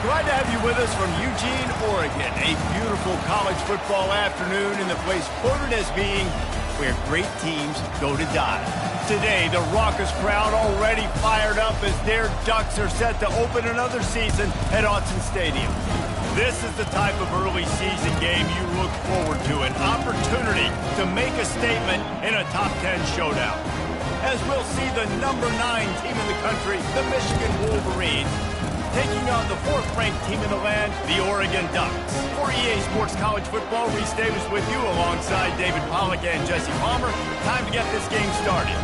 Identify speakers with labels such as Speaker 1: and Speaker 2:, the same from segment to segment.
Speaker 1: Glad to have you with us from Eugene, Oregon. A beautiful college football afternoon in the place quoted as being where great teams go to die. Today, the raucous crowd already fired up as their Ducks are set to open another season at Autzen Stadium. This is the type of early season game you look forward to, an opportunity to make a statement in a top 10 showdown. As we'll see the number 9 team in the country, the Michigan Wolverines, taking on the 4th-ranked team in the land, the Oregon Ducks. For EA Sports College Football, Reese Davis with you alongside David Pollack and Jesse Palmer. Time to get this game started.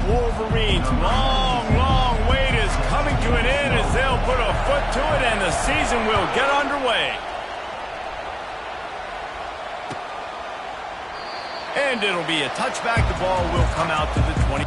Speaker 1: Wolverines' long wait is coming to an end as they'll put a foot to it and the season will get underway. And it'll be a touchback. The ball will come out to the 20.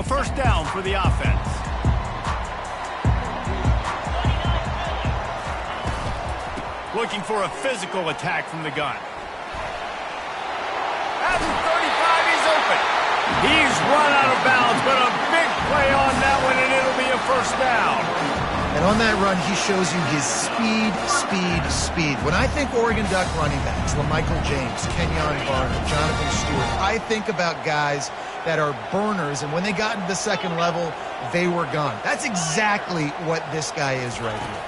Speaker 1: First down for the offense. Looking for a physical attack from the gun. At the 35, he's open. He's run out of bounds, but a big play on that one, and it'll be a first down.
Speaker 2: And on that run, he shows you his speed. When I think Oregon Duck running backs, LaMichael James, Kenyon Barner, Jonathan Stewart, I think about guys that are burners, and when they got into the second level, they were gone. That's exactly what this guy is right here.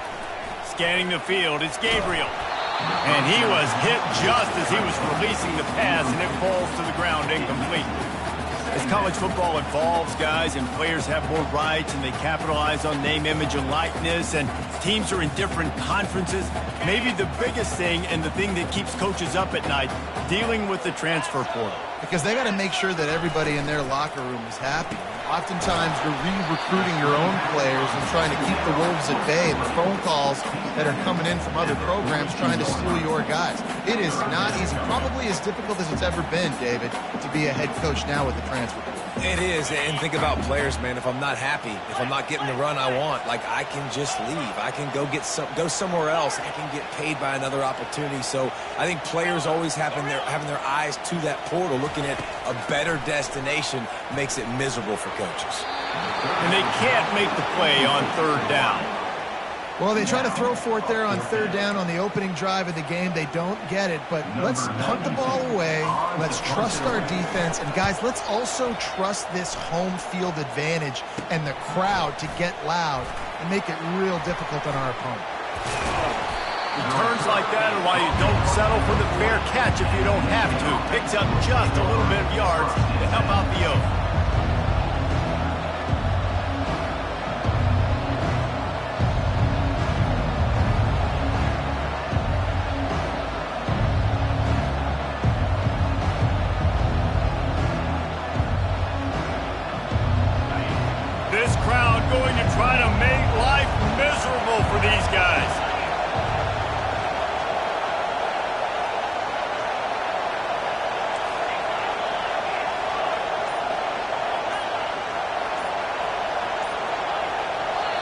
Speaker 1: Scanning the field, it's Gabriel. And he was hit just as he was releasing the pass, and it falls to the ground incomplete. As college football evolves, guys, and players have more rights and they capitalize on name, image, and likeness, and teams are in different conferences, maybe the biggest thing and the thing that keeps coaches up at night, dealing with the transfer portal.
Speaker 2: Because they got to make sure that everybody in their locker room is happy. Oftentimes, you're re-recruiting your own players and trying to keep the wolves at bay, and the phone calls that are coming in from other programs trying to steal your guys. It is not easy. Probably as difficult as it's ever been, David, to be a head coach now with the transfer portal.
Speaker 3: It is, and think about players, man. If I'm not happy, if I'm not getting the run I want, like, I can just leave. I can go somewhere else. I can get paid by another opportunity. So I think players always having their eyes to that portal, looking at a better destination, makes it miserable for coaches.
Speaker 1: And they can't make the play on third down.
Speaker 2: Well, they try to throw for it there on third down on the opening drive of the game. They don't get it, but let's punt the ball away. Let's trust our defense. And, guys, let's also trust this home field advantage and the crowd to get loud and make it real difficult on our opponent.
Speaker 1: Turns like that are why you don't settle for the fair catch if you don't have to. Picks up just a little bit of yards to help out the Oak. This crowd going to try to make life miserable for these guys.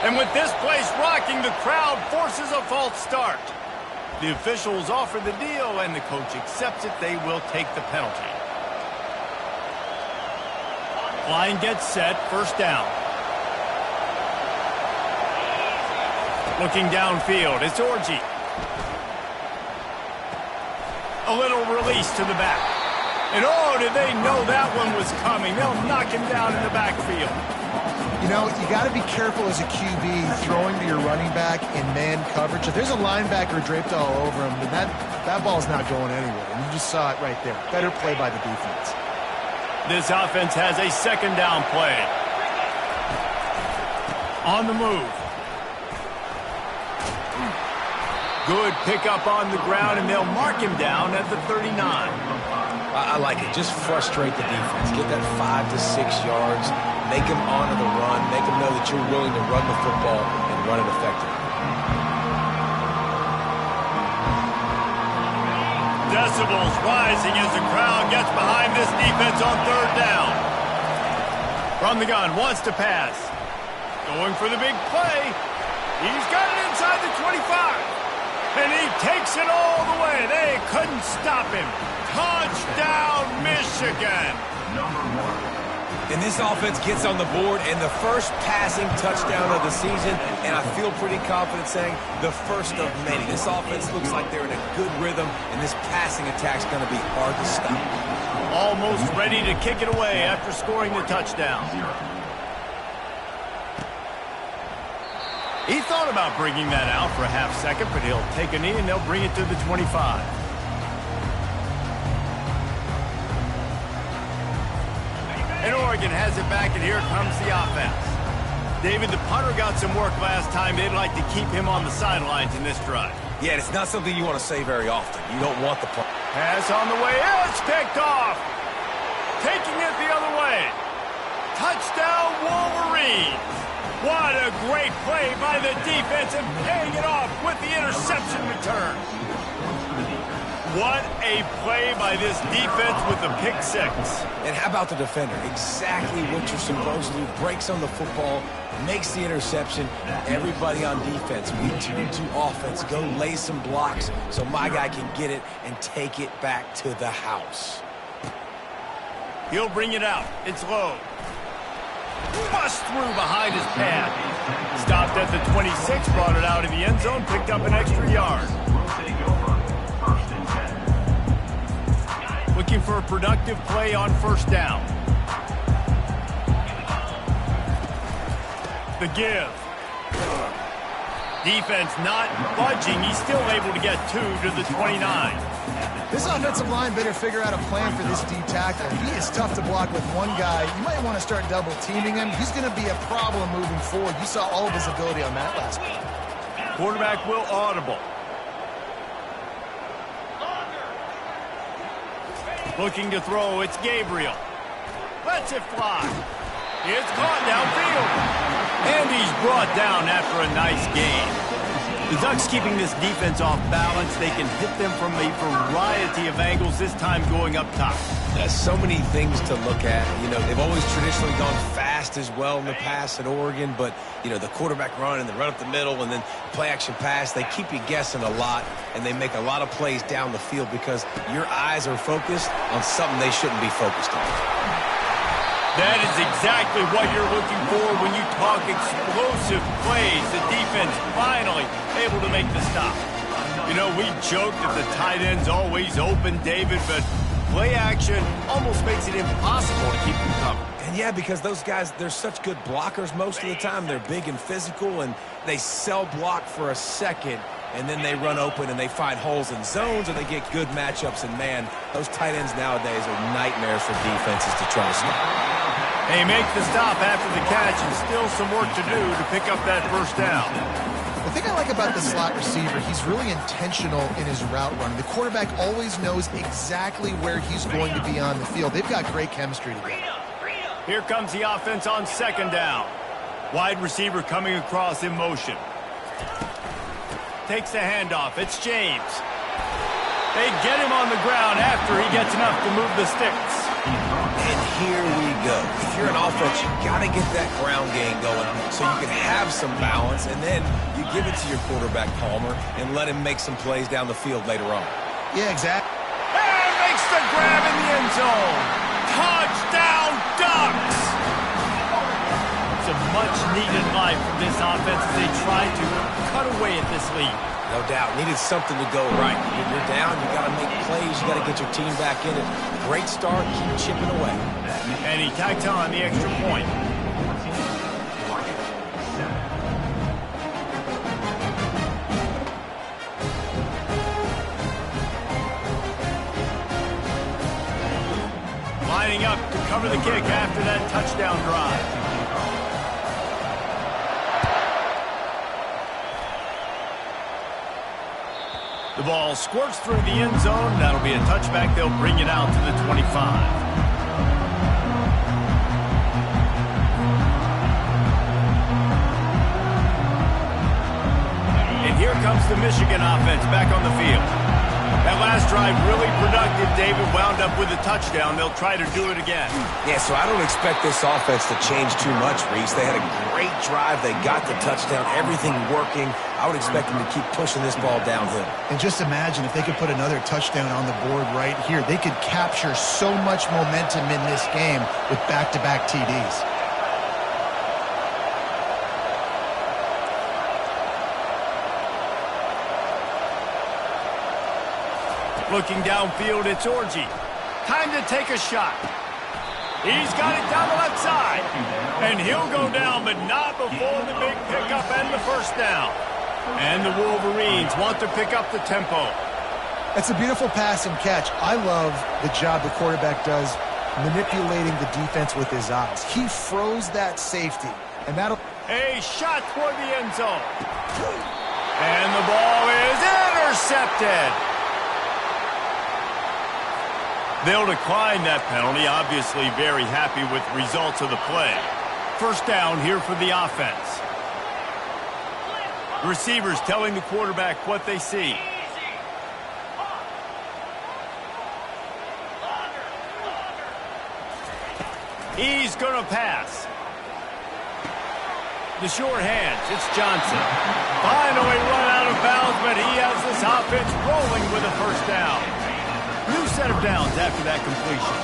Speaker 1: And with this place rocking, the crowd forces a false start. The officials offer the deal, and the coach accepts it. They will take the penalty. Line gets set, first down. Looking downfield, it's Orji. A little release to the back. And oh, did they know that one was coming? They'll knock him down in the backfield.
Speaker 2: You know, you got to be careful as a QB throwing to your running back in man coverage. If there's a linebacker draped all over him, then that ball's not going anywhere. And you just saw it right there. Better play by the defense.
Speaker 1: This offense has a second down play. On the move. Good pickup on the ground, and they'll mark him down at the 39.
Speaker 3: I like it. Just frustrate the defense. Get that 5 to 6 yards. Make them honor the run. Make them know that you're willing to run the football and run it effectively.
Speaker 1: Decibels rising as the crowd gets behind this defense on third down. From the gun, wants to pass. Going for the big play. He's got it inside the 25. And he takes it all the way. They couldn't stop him. Touchdown, Michigan.
Speaker 3: And this offense gets on the board, and the first passing touchdown of the season, and I feel pretty confident saying the first of many. This offense looks like they're in a good rhythm, and this passing attack's going to be hard to stop.
Speaker 1: Almost ready to kick it away after scoring the touchdown. He thought about bringing that out for a half second, but he'll take a knee and they'll bring it to the 25. And Oregon has it back, and here comes the offense. David, the punter got some work last time. They'd like to keep him on the sidelines in this drive.
Speaker 3: Yeah, it's not something you want to say very often. You don't want the punt.
Speaker 1: Pass on the way. It's picked off. Taking it the other way. Touchdown, Wolverines. What a great play by the defense and paying it off with the interception return. What a play by this defense with the pick six.
Speaker 3: And how about the defender? Exactly what you're supposed to do. Breaks on the football, makes the interception. Everybody on defense, we turn to offense. Go lay some blocks so my guy can get it and take it back to the house.
Speaker 1: He'll bring it out. It's low. Bust through behind his pad. Stopped at the 26, brought it out of the end zone, picked up an extra yard. Looking for a productive play on first down. The give. Defense not budging. He's still able to get 2 to the 29.
Speaker 2: This offensive line better figure out a plan for this D tackle. He is tough to block with one guy. You might want to start double teaming him. He's going to be a problem moving forward. You saw all of his ability on that last play.
Speaker 1: Quarterback will audible. Looking to throw, it's Gabriel. Lets it fly. It's caught downfield. And he's brought down after a nice gain. The Ducks keeping this defense off balance. They can hit them from a variety of angles, this time going up top.
Speaker 3: There's so many things to look at. You know, they've always traditionally gone fast as well in the past at Oregon, but, you know, the quarterback run and the run up the middle and then play action pass, they keep you guessing a lot, and they make a lot of plays down the field because your eyes are focused on something they shouldn't be focused on.
Speaker 1: That is exactly what you're looking for when you talk explosive plays. The defense finally able to make the stop. You know, we joke that the tight end's always open, David, but play action almost makes it impossible to keep them covered.
Speaker 3: And yeah, because those guys, they're such good blockers most of the time. They're big and physical, and they sell block for a second, and then they run open and they find holes in zones, or they get good matchups. And, man, those tight ends nowadays are nightmares for defenses to try to stop.
Speaker 1: They make the stop after the catch, and still some work to do to pick up that first down.
Speaker 2: The thing I like about the slot receiver, he's really intentional in his route running. The quarterback always knows exactly where he's going to be on the field. They've got great chemistry together.
Speaker 1: Here comes the offense on second down. Wide receiver coming across in motion. Takes the handoff. It's James. They get him on the ground after he gets enough to move the sticks.
Speaker 3: And here we go. If you're an offense, you got to get that ground game going so you can have some balance, and then you give it to your quarterback, Palmer, and let him make some plays down the field later on.
Speaker 2: Yeah, exactly.
Speaker 1: And makes the grab in the end zone. Touchdown, Ducks! Some much-needed life from this offense as they try to cut away at this lead.
Speaker 3: No doubt. Needed something to go right. When you're down, you got to make plays. You got to get your team back in it. Great start. Keep chipping away.
Speaker 1: And he tacked on the extra point. Lining up to cover the kick after that touchdown drive. The ball squirts through the end zone. That'll be a touchback. They'll bring it out to the 25. And here comes the Michigan offense back on the field. That last drive really productive. David wound up with a touchdown. They'll try to do it again.
Speaker 3: Yeah, so I don't expect this offense to change too much, Reese. They had a great drive. They got the touchdown. Everything working. I would expect them to keep pushing this ball downhill.
Speaker 2: And just imagine if they could put another touchdown on the board right here. They could capture so much momentum in this game with back-to-back TDs.
Speaker 1: Looking downfield, it's Orji. Time to take a shot. He's got it down the left side. And he'll go down, but not before the big pickup and the first down. And the Wolverines want to pick up the tempo.
Speaker 2: That's a beautiful pass and catch. I love the job the quarterback does manipulating the defense with his eyes. He froze that safety, and that'll...
Speaker 1: A shot toward the end zone. And the ball is intercepted. They'll decline that penalty, obviously very happy with the results of the play. First down here for the offense. The receivers telling the quarterback what they see. He's going to pass. The short hands, it's Johnson. Finally run out of bounds, but he has this offense rolling with a first down. New set of downs after that completion.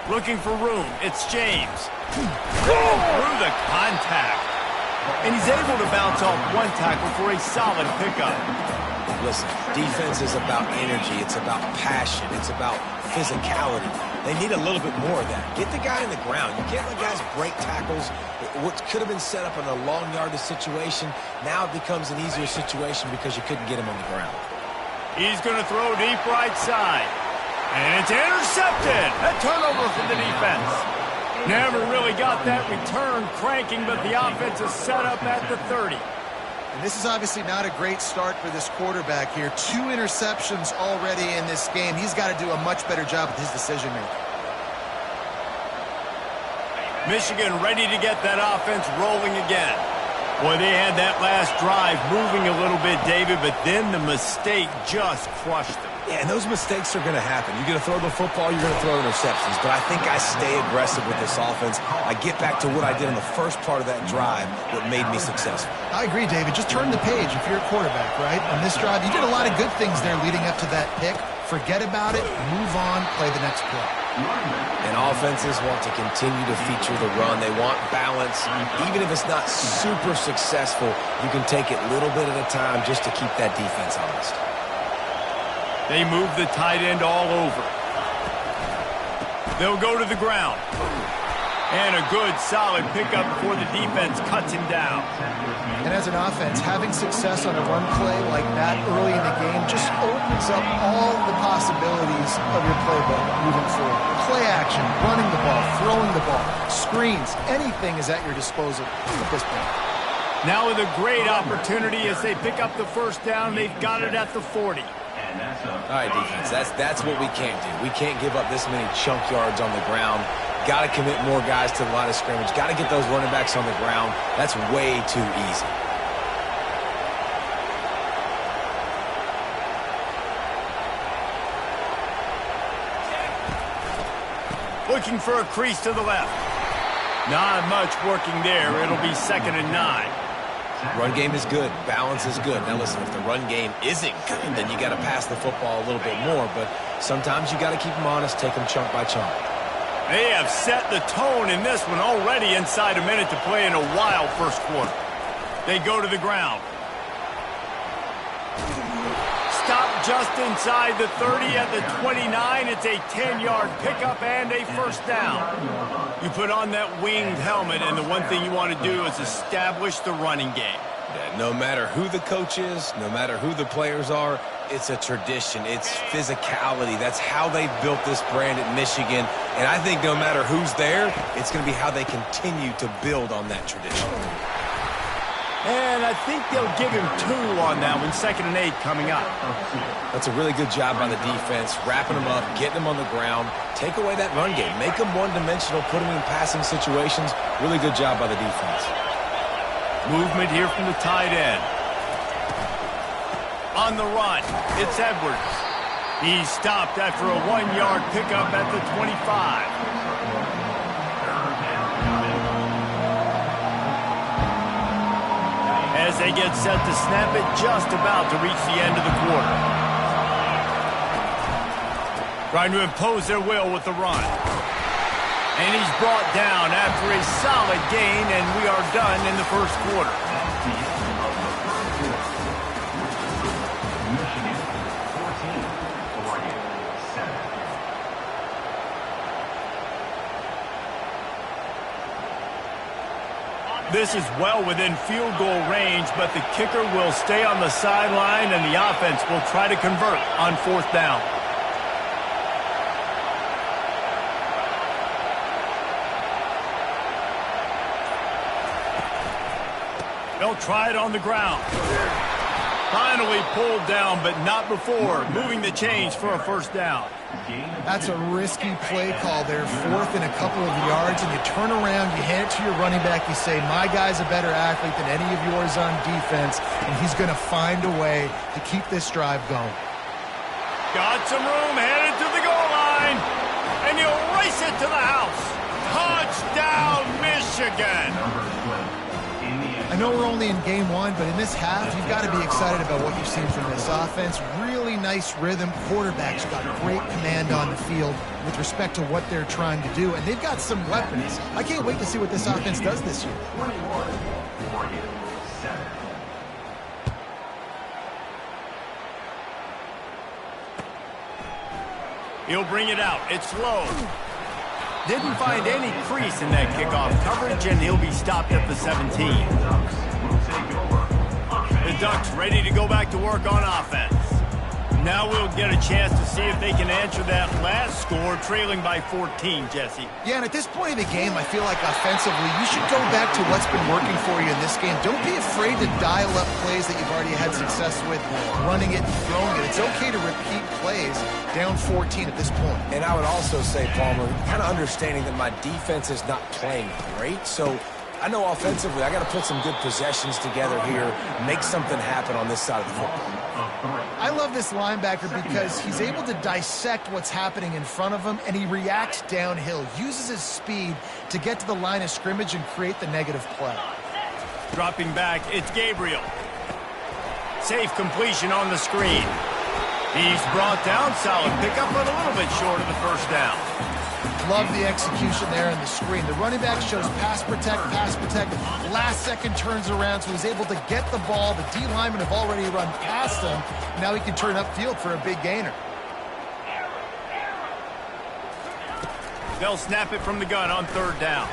Speaker 1: Looking for room. It's James. Going through the contact. And he's able to bounce off one tackle for a solid pickup.
Speaker 3: Listen, defense is about energy. It's about passion. It's about physicality. They need a little bit more of that. Get the guy in the ground. You can't let guys break tackles. What could have been set up in a long yardage situation, now it becomes an easier situation because you couldn't get him on the ground.
Speaker 1: He's going to throw deep right side. And it's intercepted. A turnover from the defense. Never really got that return cranking, but the offense is set up at the 30.
Speaker 2: And this is obviously not a great start for this quarterback here. 2 interceptions already in this game. He's got to do a much better job with his decision-making.
Speaker 1: Michigan ready to get that offense rolling again. Boy, they had that last drive moving a little bit, David, but then the mistake just crushed them.
Speaker 3: Yeah, and those mistakes are going to happen. You're going to throw the football, you're going to throw interceptions. But I think I stay aggressive with this offense. I get back to what I did in the first part of that drive, what made me successful.
Speaker 2: I agree, David. Just turn the page if you're a quarterback, right? On this drive, you did a lot of good things there leading up to that pick. Forget about it, move on, play the next play.
Speaker 3: And offenses want to continue to feature the run. They want balance. Even if it's not super successful, you can take it little bit at a time just to keep that defense honest.
Speaker 1: They move the tight end all over. They'll go to the ground. And a good, solid pickup before the defense cuts him down.
Speaker 2: And as an offense, having success on a run play like that early in the game just opens up all the possibilities of your playbook moving forward. Play action, running the ball, throwing the ball, screens, anything is at your disposal at this point.
Speaker 1: Now with a great opportunity as they pick up the first down, they've got it at the 40.
Speaker 3: All right, defense, that's what we can't do. We can't give up this many chunk yards on the ground. Got to commit more guys to the line of scrimmage. Got to get those running backs on the ground. That's way too easy.
Speaker 1: looking for a crease to the left. Not much working there. It'll be 2nd and 9.
Speaker 3: Run game is good. Balance is good. Now, listen, if the run game isn't good, then you got to pass the football a little bit more. But sometimes you got to keep them honest, take them chunk by chunk.
Speaker 1: They have set the tone in this one already inside a minute to play in a wild first quarter. They go to the ground. Stop just inside the 30 at the 29. It's a 10-yard pickup and a first down. You put on that winged helmet, and the one thing you want to do is establish the running game.
Speaker 3: No matter who the coach is, no matter who the players are, it's a tradition. It's physicality. That's how they built this brand at Michigan. And I think no matter who's there, it's going to be how they continue to build on that tradition.
Speaker 1: And I think they'll give him 2 on that one. 2nd and 8 coming up.
Speaker 3: That's a really good job by the defense, wrapping them up, getting them on the ground. Take away that run game. Make them one-dimensional, put them in passing situations. Really good job by the defense.
Speaker 1: Movement here from the tight end. On the run, it's Edwards. He's stopped after a 1-yard pickup at the 25. As they get set to snap it, just about to reach the end of the quarter. Trying to impose their will with the run. And he's brought down after a solid gain, and we are done in the first quarter. This is well within field goal range, but the kicker will stay on the sideline, and the offense will try to convert on 4th down. They'll try it on the ground. Finally pulled down, but not before moving the chains for a first down.
Speaker 2: That's a risky play call there, 4th and a couple of yards, and you turn around, you hand it to your running back, you say, my guy's a better athlete than any of yours on defense, and he's going to find a way to keep this drive going.
Speaker 1: Got some room, headed to the goal line, and you'll race it to the house. Touchdown, Michigan!
Speaker 2: I know we're only in game 1, but in this half, you've got to be excited about what you've seen from this offense. Really nice rhythm. Quarterback's got great command on the field with respect to what they're trying to do, and they've got some weapons. I can't wait to see what this offense does this year.
Speaker 1: He'll bring it out. It's low. Didn't find any crease in that kickoff coverage, and he'll be stopped at the 17. The Ducks ready to go back to work on offense. Now we'll get a chance to see if they can answer that last score, trailing by 14, Jesse.
Speaker 2: Yeah, and at this point in the game, I feel like offensively, you should go back to what's been working for you in this game. Don't be afraid to dial up plays that you've already had success with, running it and throwing it. It's okay to repeat plays down 14 at this point. And
Speaker 3: I would also say, Palmer, kind of understanding that my defense is not playing great, so I know offensively I got to put some good possessions together here, make something happen on this side of the football.
Speaker 2: I love this linebacker because he's able to dissect what's happening in front of him, and he reacts downhill, uses his speed to get to the line of scrimmage and create the negative play.
Speaker 1: Dropping back, it's Gabriel. Safe completion on the screen. He's brought down, solid pickup, but a little bit short of the first down.
Speaker 2: Love the execution there in the screen. The running back shows pass protect, last second turns around, so he's able to get the ball. The D linemen have already run past him. Now he can turn upfield for a big gainer.
Speaker 1: They'll snap it from the gun on 3rd down.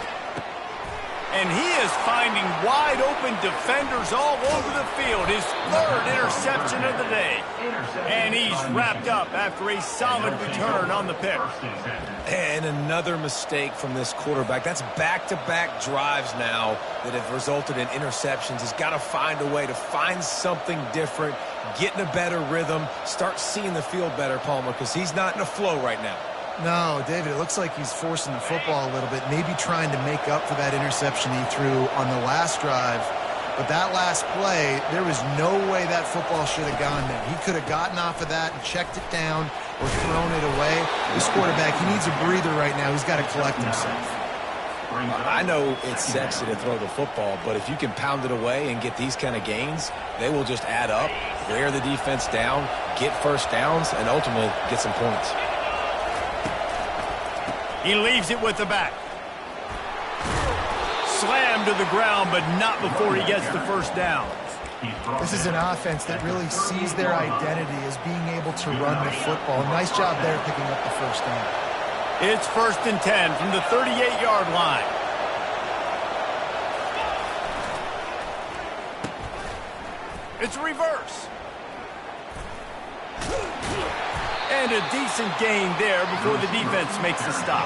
Speaker 1: And he is finding wide open defenders all over the field. His 3rd interception of the day. And he's wrapped up after a solid return on the pick.
Speaker 3: And another mistake from this quarterback. That's back-to-back drives now that have resulted in interceptions. He's got to find a way to find something different, get in a better rhythm, start seeing the field better, Palmer, because he's not in a flow right now.
Speaker 2: No, David, it looks like he's forcing the football a little bit, maybe trying to make up for that interception he threw on the last drive But that last play, there was no way that football should have gone there. He could have gotten off of that and checked it down or thrown it away. This quarterback, he needs a breather right now. He's got to collect himself.
Speaker 3: I know it's sexy to throw the football, but if you can pound it away and get these kind of gains, they will just add up, wear the defense down, get first downs, and ultimately get some points.
Speaker 1: He leaves it with the back. Slammed to the ground, but not before he gets the first down.
Speaker 2: This is an offense that really sees their identity as being able to run the football. Nice job there picking up the first down.
Speaker 1: It's 1st and 10 from the 38-yard line. It's reverse. And a decent gain there before the defense makes the stop.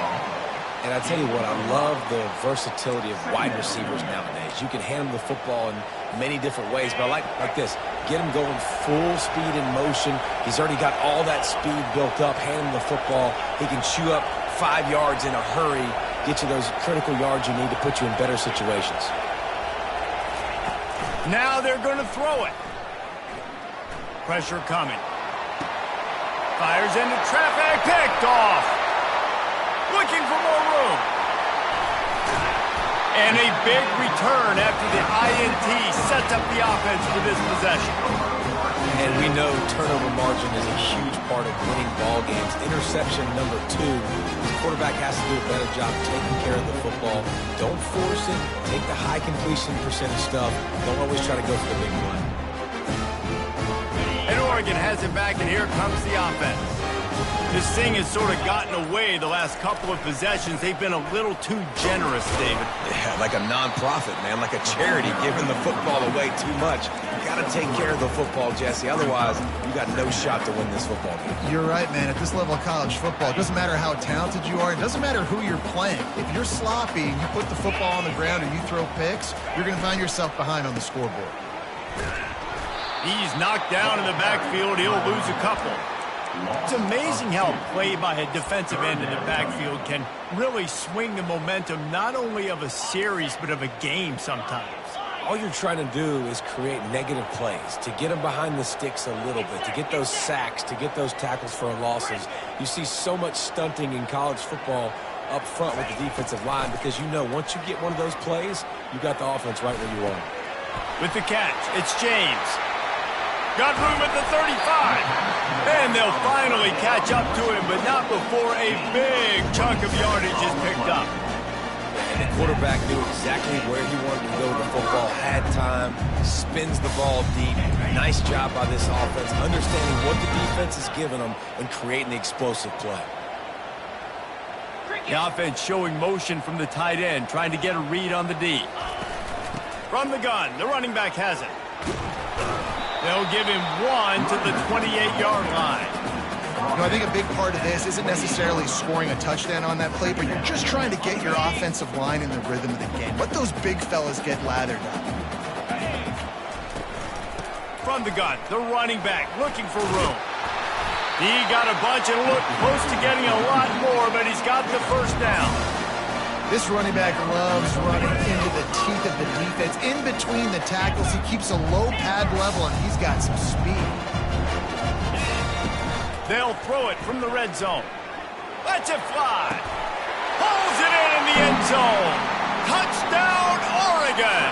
Speaker 3: And I tell you what, I love the versatility of wide receivers nowadays. You can hand them the football in many different ways, but I like this. Get him going full speed in motion. He's already got all that speed built up. Hand him the football. He can chew up 5 yards in a hurry, get you those critical yards you need to put you in better situations.
Speaker 1: Now they're going to throw it. Pressure coming. Fires into traffic, picked off. Looking for more room. And a big return after the INT sets up the offense for this possession.
Speaker 3: And we know turnover margin is a huge part of winning ball games. Interception number 2. The quarterback has to do a better job taking care of the football. Don't force it. Take the high completion percentage stuff. Don't always try to go for the big play.
Speaker 1: And Oregon has it back, and here comes the offense. This thing has sort of gotten away the last couple of possessions. They've been a little too generous, David.
Speaker 3: Yeah, like a non-profit, man, like a charity giving the football away too much. You got to take care of the football, Jesse. Otherwise, you got no shot to win this football game.
Speaker 2: You're right, man. At this level of college football, it doesn't matter how talented you are. It doesn't matter who you're playing. If you're sloppy and you put the football on the ground and you throw picks, you're going to find yourself behind on the scoreboard.
Speaker 1: He's knocked down in the backfield. He'll lose a couple. It's amazing how play by a defensive end in the backfield can really swing the momentum not only of a series but of a game sometimes.
Speaker 3: All you're trying to do is create negative plays, to get them behind the sticks a little bit, to get those sacks, to get those tackles for losses. You see so much stunting in college football up front with the defensive line because you know once you get one of those plays, you got the offense right where you want it.
Speaker 1: With the catch, it's James. Got room at the 35. And they'll finally catch up to him, but not before a big chunk of yardage is picked up.
Speaker 3: And the quarterback knew exactly where he wanted to go with the football, had time, spins the ball deep. Nice job by this offense, understanding what the defense is giving them and creating the explosive play.
Speaker 1: The offense showing motion from the tight end, trying to get a read on the D. From the gun, the running back has it. They'll give him 1 to the 28-yard line.
Speaker 2: You know, I think a big part of this isn't necessarily scoring a touchdown on that play, but you're just trying to get your offensive line in the rhythm of the game. Let those big fellas get lathered up.
Speaker 1: From the gun, the running back looking for room. He got a bunch and looked close to getting a lot more, but he's got the first down.
Speaker 2: This running back loves running into the teeth of the defense. In between the tackles, he keeps a low pad level, and he's got some speed.
Speaker 1: They'll throw it from the red zone. Lets it fly. Pulls it in the end zone. Touchdown, Oregon.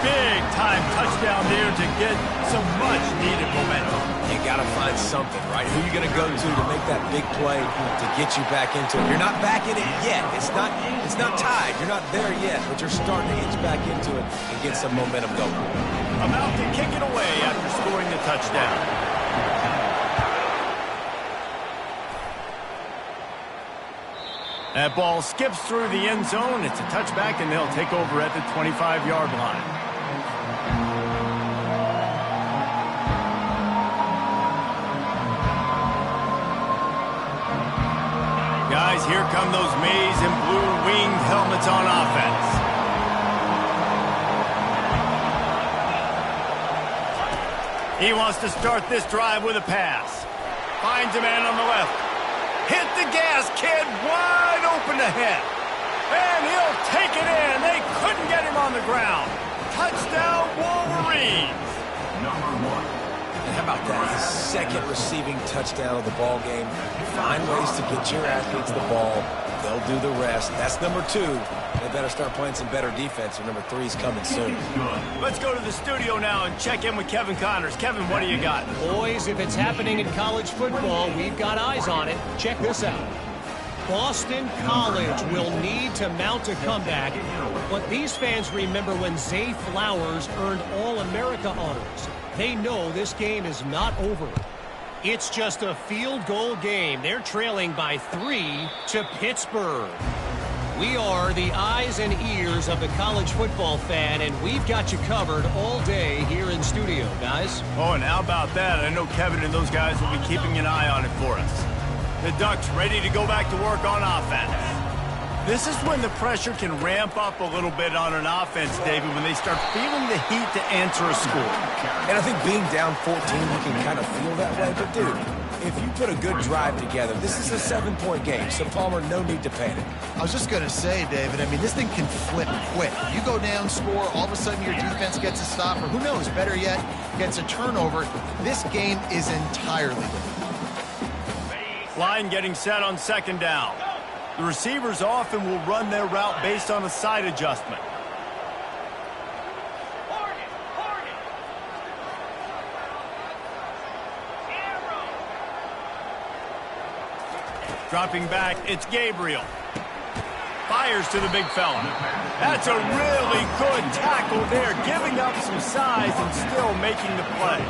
Speaker 1: Big-time touchdown there to get some much-needed momentum.
Speaker 3: You got to find something, right? Who are you going to go to make that big play to get you back into it? You're not back in it yet. It's not tied. You're not there yet, but you're starting to inch back into it and get some momentum going.
Speaker 1: About to kick it away after scoring the touchdown. That ball skips through the end zone. It's a touchback, and they'll take over at the 25-yard line. Guys, here come those maize and blue winged helmets on offense. He wants to start this drive with a pass. Finds a man on the left. Hit the gas, kid. Wide open ahead. And he'll take it in. They couldn't get him on the ground. Touchdown, Wolverines!
Speaker 3: And how about that? His second receiving touchdown of the ball game. Find ways to get your athletes the ball. They'll do the rest. That's number 2. They better start playing some better defense, or number 3's coming soon.
Speaker 1: Let's go to the studio now and check in with Kevin Connors. Kevin, what do you got?
Speaker 4: Boys, if it's happening in college football, we've got eyes on it. Check this out. Boston College will need to mount a comeback, but these fans remember when Zay Flowers earned All-America honors. They know this game is not over. It's just a field goal game. They're trailing by 3 to Pittsburgh. We are the eyes and ears of the college football fan, and we've got you covered all day here in studio, guys.
Speaker 1: Oh, and how about that? I know Kevin and those guys will be keeping an eye on it for us. The Ducks ready to go back to work on offense. This is when the pressure can ramp up a little bit on an offense, David, when they start feeling the heat to answer a score.
Speaker 3: And I think being down 14, you can kind of feel that way. But, dude, if you put a good drive together, this is a 7-point game, so, Palmer, no need to panic.
Speaker 2: I was just going to say, David, I mean, this thing can flip quick. You go down, score, all of a sudden your defense gets a stop, or who knows, better yet, gets a turnover. This game is entirely different.
Speaker 1: Line getting set on second down. The receivers often will run their route based on a side adjustment. Dropping back, it's Gabriel. Fires to the big fella. That's a really good tackle there, giving up some size and still making the play.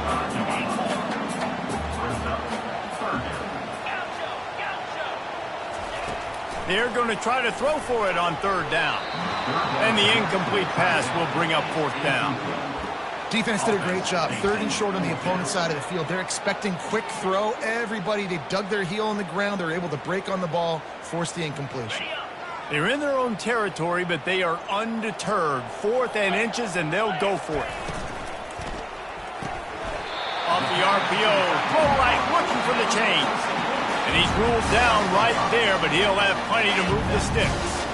Speaker 1: They're going to try to throw for it on third down. And the incomplete pass will bring up fourth down.
Speaker 2: Defense did a great job. 3rd and short on the opponent's side of the field. They're expecting quick throw. Everybody, they dug their heel on the ground. They're able to break on the ball, force the incompletion.
Speaker 1: They're in their own territory, but they are undeterred. 4th and inches, and they'll go for it. Off the RPO, throw right, looking for the chains. And he's ruled down right there, but he'll have plenty to move the sticks.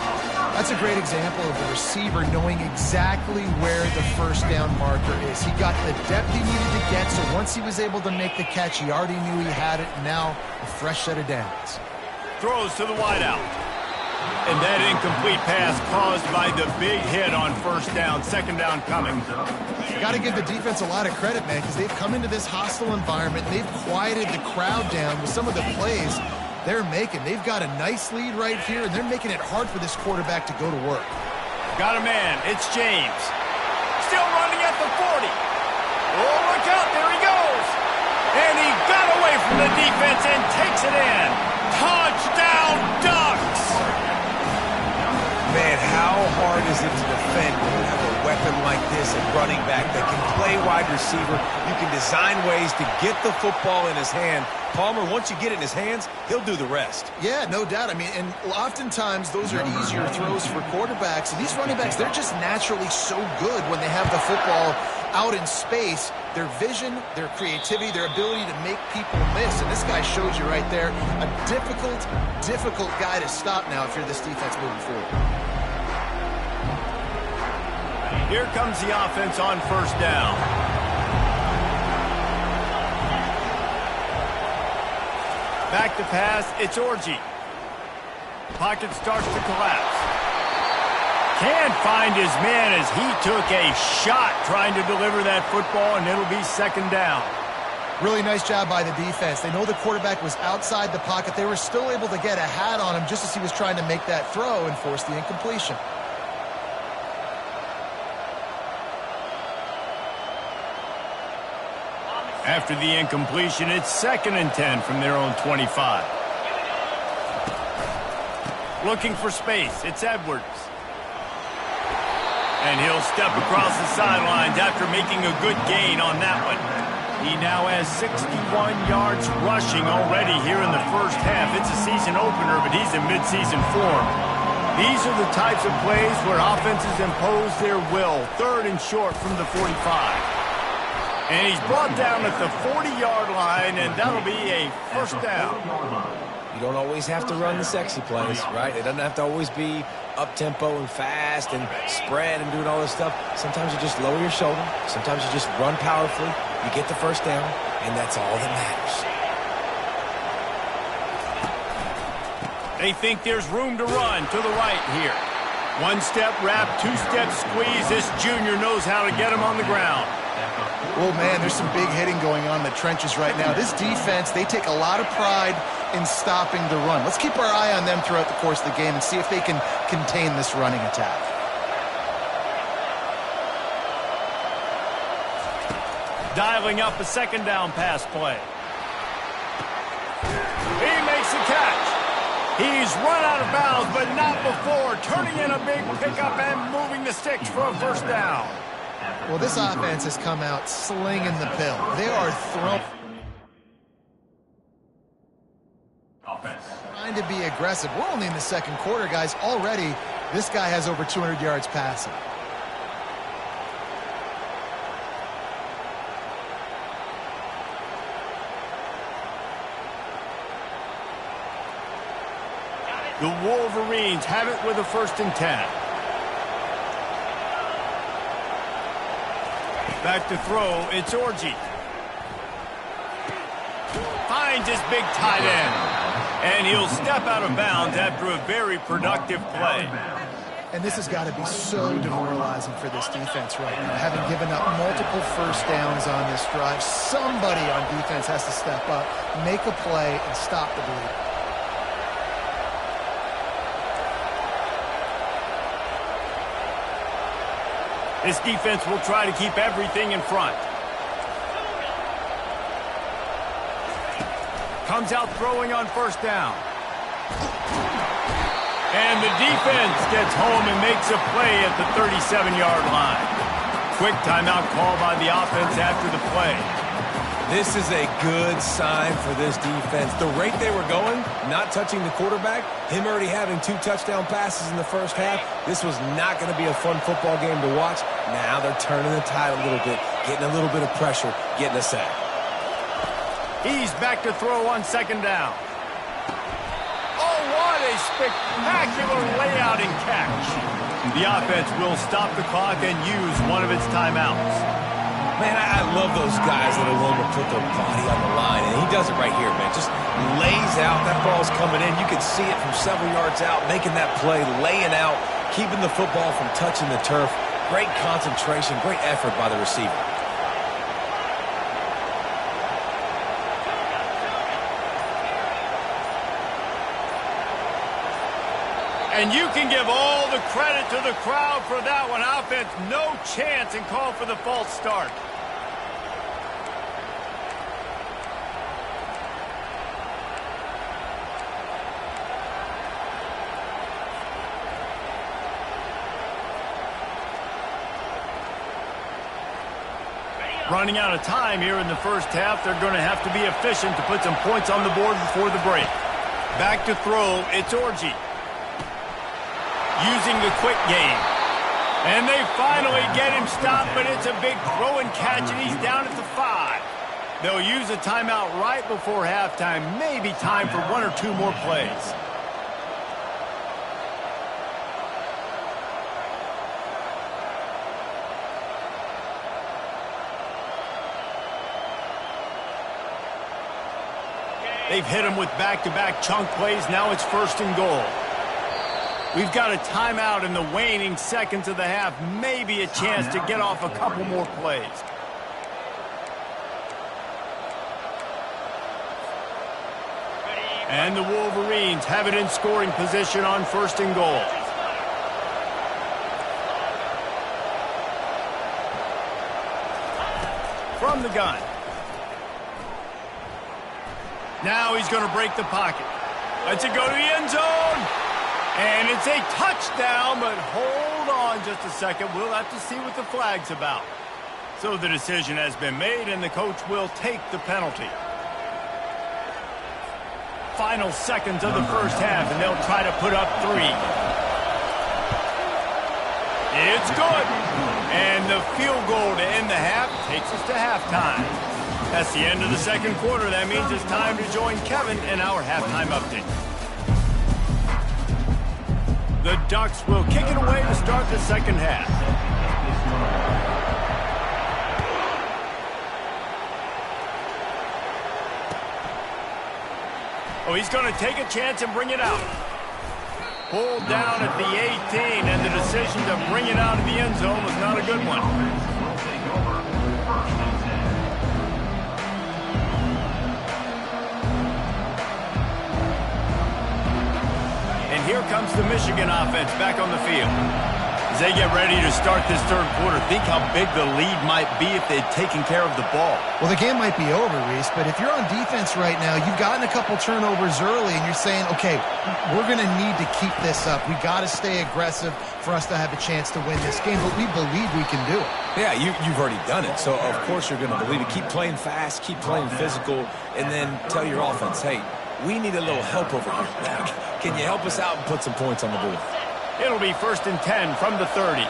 Speaker 2: That's a great example of the receiver knowing exactly where the first down marker is. He got the depth he needed to get, so once he was able to make the catch, he already knew he had it. Now, a fresh set of downs.
Speaker 1: Throws to the wideout. And that incomplete pass caused by the big hit on first down. Second down coming.
Speaker 2: Got to give the defense a lot of credit, man, because they've come into this hostile environment. They've quieted the crowd down with some of the plays they're making. They've got a nice lead right here, and they're making it hard for this quarterback to go to work.
Speaker 1: Got a man. It's James. Still running at the 40. Oh, look out. There he goes. And he got away from the defense and takes it in. Touchdown, Ducks!
Speaker 3: Man, how hard is it to defend when you have a weapon like this at running back that can play wide receiver? You can design ways to get the football in his hand. Palmer, once you get it in his hands, he'll do the rest.
Speaker 2: Yeah, no doubt. I mean, and oftentimes those are easier throws for quarterbacks. And these running backs, they're just naturally so good when they have the football out in space. Their vision, their creativity, their ability to make people miss. And this guy shows you right there, a difficult guy to stop now if you're this defense moving forward.
Speaker 1: Here comes the offense on first down. Back to pass, it's Orji. Pocket starts to collapse. Can't find his man as he took a shot trying to deliver that football, and it'll be second down.
Speaker 2: Really nice job by the defense. They know the quarterback was outside the pocket. They were still able to get a hat on him just as he was trying to make that throw and force the incompletion.
Speaker 1: After the incompletion, it's 2nd and 10 from their own 25. Looking for space, it's Edwards. And he'll step across the sidelines after making a good gain on that one. He now has 61 yards rushing already here in the first half. It's a season opener, but he's in midseason form. These are the types of plays where offenses impose their will. 3rd and short from the 45. And he's brought down at the 40-yard line, and that'll be a first down.
Speaker 3: You don't always have to run the sexy plays, right? It doesn't have to always be up-tempo and fast and spread and doing all this stuff. Sometimes you just lower your shoulder. Sometimes you just run powerfully. You get the first down, and that's all that matters.
Speaker 1: They think there's room to run to the right here. One-step wrap, two-step squeeze. This junior knows how to get him on the ground.
Speaker 2: Oh, man, there's some big hitting going on in the trenches right now. This defense, they take a lot of pride in stopping the run. Let's keep our eye on them throughout the course of the game and see if they can contain this running attack.
Speaker 1: Dialing up a second down pass play. He makes the catch. He's run out of bounds, but not before turning in a big pickup and moving the sticks for a first down.
Speaker 2: Well, this offense has come out slinging the pill. They are trying to be aggressive. We're only in the second quarter, guys. Already, this guy has over 200 yards passing.
Speaker 1: The Wolverines have it with a 1st and 10. Back to throw, it's Orji. Finds his big tight end. And he'll step out of bounds after a very productive play.
Speaker 2: And this has got to be so demoralizing for this defense right now, having given up multiple first downs on this drive. Somebody on defense has to step up, make a play, and stop the bleeding.
Speaker 1: This defense will try to keep everything in front. Comes out throwing on 1st down. And the defense gets home and makes a play at the 37-yard line. Quick timeout call by the offense after the play.
Speaker 3: This is a good sign for this defense. The rate they were going, not touching the quarterback, him already having 2 touchdown passes in the first half, this was not going to be a fun football game to watch. Now they're turning the tide a little bit, getting a little bit of pressure, getting a sack.
Speaker 1: He's back to throw on 2nd down. Oh, what a spectacular layout and catch. The offense will stop the clock and use one of its timeouts.
Speaker 3: Man, I love those guys that are willing to put their body on the line, and he does it right here, man. Just lays out. That ball's coming in. You can see it from several yards out, making that play, laying out, keeping the football from touching the turf. Great concentration, great effort by the receiver.
Speaker 1: And you can give all the credit to the crowd for that one. Offense, no chance, and call for the false start. Running out of time here in the first half. They're going to have to be efficient to put some points on the board before the break. Back to throw, it's Orji. Using the quick game. And they finally get him stopped, but it's a big throw and catch, and he's down at the 5. They'll use a timeout right before halftime. Maybe time for 1 or 2 more plays. They've hit him with back-to-back chunk plays. Now it's 1st and goal. We've got a timeout in the waning seconds of the half. Maybe a chance to get off a couple more plays. And the Wolverines have it in scoring position on 1st and goal. From the gun. Now he's going to break the pocket. Lets it go to the end zone. And it's a touchdown, but hold on just a second. We'll have to see what the flag's about. So the decision has been made, and the coach will take the penalty. Final seconds of the first half, and they'll try to put up 3. It's good. And the field goal to end the half takes us to halftime. That's the end of the second quarter. That means it's time to join Kevin in our halftime update. The Ducks will kick it away to start the second half. Oh, he's going to take a chance and bring it out. Pulled down at the 18, and the decision to bring it out of the end zone was not a good one. And here comes the Michigan offense back on the field. As they get ready to start this third quarter, think how big the lead might be if they'd taken care of the ball.
Speaker 2: Well, the game might be over, Reese, but if you're on defense right now, you've gotten a couple turnovers early, and you're saying, okay, we're going to need to keep this up. We got to stay aggressive for us to have a chance to win this game, but we believe we can do it.
Speaker 3: Yeah, you've already done it, so of course you're going to believe it. Keep playing fast, keep playing physical, and then tell your offense, hey, we need a little help over here. Can you help us out and put some points on the board?
Speaker 1: It'll be 1st and 10 from the 30.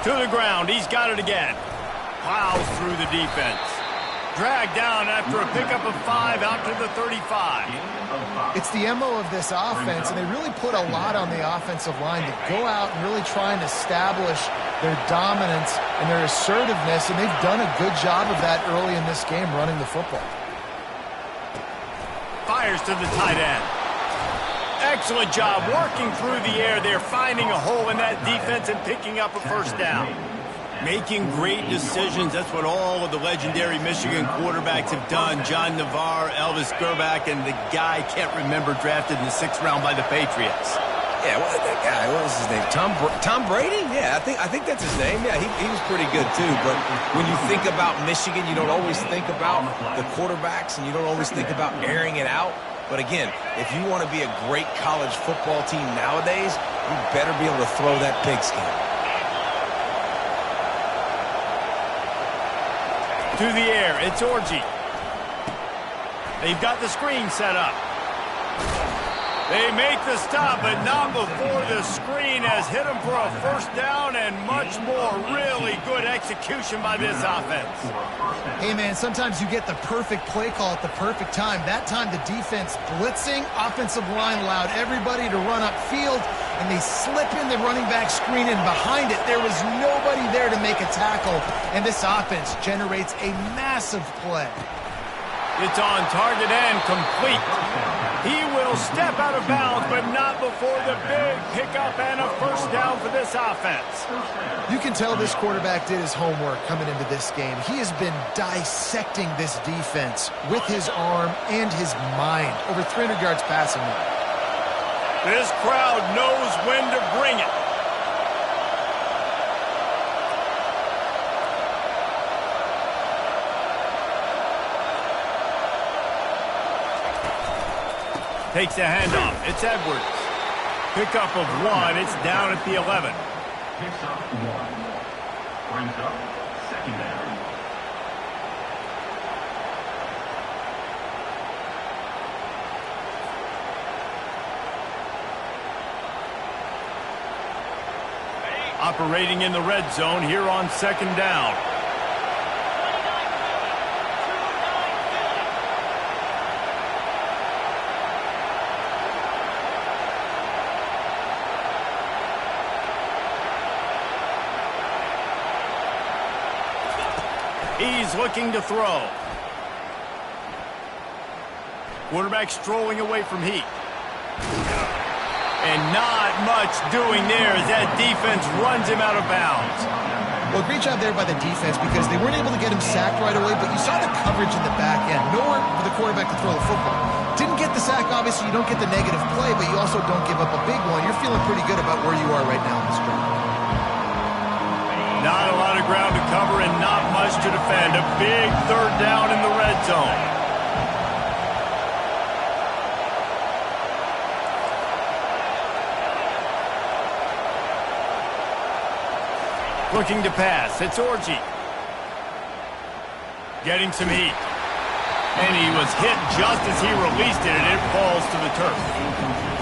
Speaker 1: To the ground. He's got it again. Plows through the defense. Dragged down after a pickup of 5 out to the 35.
Speaker 2: It's the MO of this offense, and they really put a lot on the offensive line to go out and really try and establish their dominance and their assertiveness, and they've done a good job of that early in this game running the football.
Speaker 1: Fires to the tight end. Excellent job working through the air there, finding a hole in that defense and picking up a first down. Making great decisions. That's what all of the legendary Michigan quarterbacks have done. John Navarre, Elvis Grbac, and the guy, can't remember, drafted in the 6th round by the Patriots.
Speaker 3: Yeah, that guy, what was his name? Tom Brady? Yeah, I think that's his name. Yeah, he was pretty good too. But when you think about Michigan, you don't always think about the quarterbacks, and you don't always think about airing it out. But again, if you want to be a great college football team nowadays, you better be able to throw that pigskin.
Speaker 1: To the air, it's Orji. They've got the screen set up. They make the stop, but not before the screen has hit them for a first down and much more. Really good execution by this offense.
Speaker 2: Hey, man, sometimes you get the perfect play call at the perfect time. That time the defense blitzing, offensive line allowed everybody to run upfield, and they slip in the running back screen, and behind it there was nobody there to make a tackle, and this offense generates a massive play.
Speaker 1: It's on target and complete. He will step out of bounds, but not before the big pickup and a first down for this offense.
Speaker 2: You can tell this quarterback did his homework coming into this game. He has been dissecting this defense with his arm and his mind. Over 300 yards passing now.
Speaker 1: This crowd knows when to bring it. Takes a handoff. It's Edwards. Pickup of 1. It's down at the 11.
Speaker 5: Picks up 1. Brings up 2nd down.
Speaker 1: Operating in the red zone here on 2nd down. He's looking to throw. Quarterback strolling away from heat. And not much doing there as that defense runs him out of bounds.
Speaker 2: Well, great job there by the defense because they weren't able to get him sacked right away, but you saw the coverage in the back end. Nowhere for the quarterback to throw the football. Didn't get the sack, obviously. You don't get the negative play, but you also don't give up a big one. You're feeling pretty good about where you are right now in this drive.
Speaker 1: Not a lot of ground to cover and not much to defend. A big 3rd down in the red zone. Looking to pass. It's Orji. Getting some heat. And he was hit just as he released it, and it falls to the turf.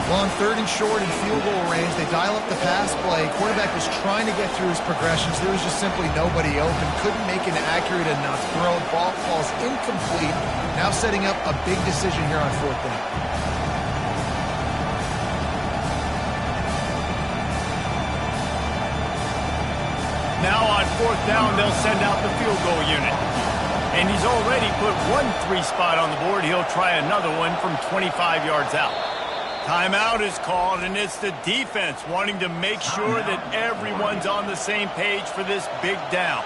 Speaker 2: Well, on 3rd and short in field goal range, they dial up the pass play. Quarterback was trying to get through his progressions. There was just simply nobody open. Couldn't make an accurate enough throw. Ball falls incomplete. Now setting up a big decision here on 4th down.
Speaker 1: Now on 4th down, they'll send out the field goal unit. And he's already put 1 3 spot on the board. He'll try another one from 25 yards out. Timeout is called, and it's the defense wanting to make sure that everyone's on the same page for this big down.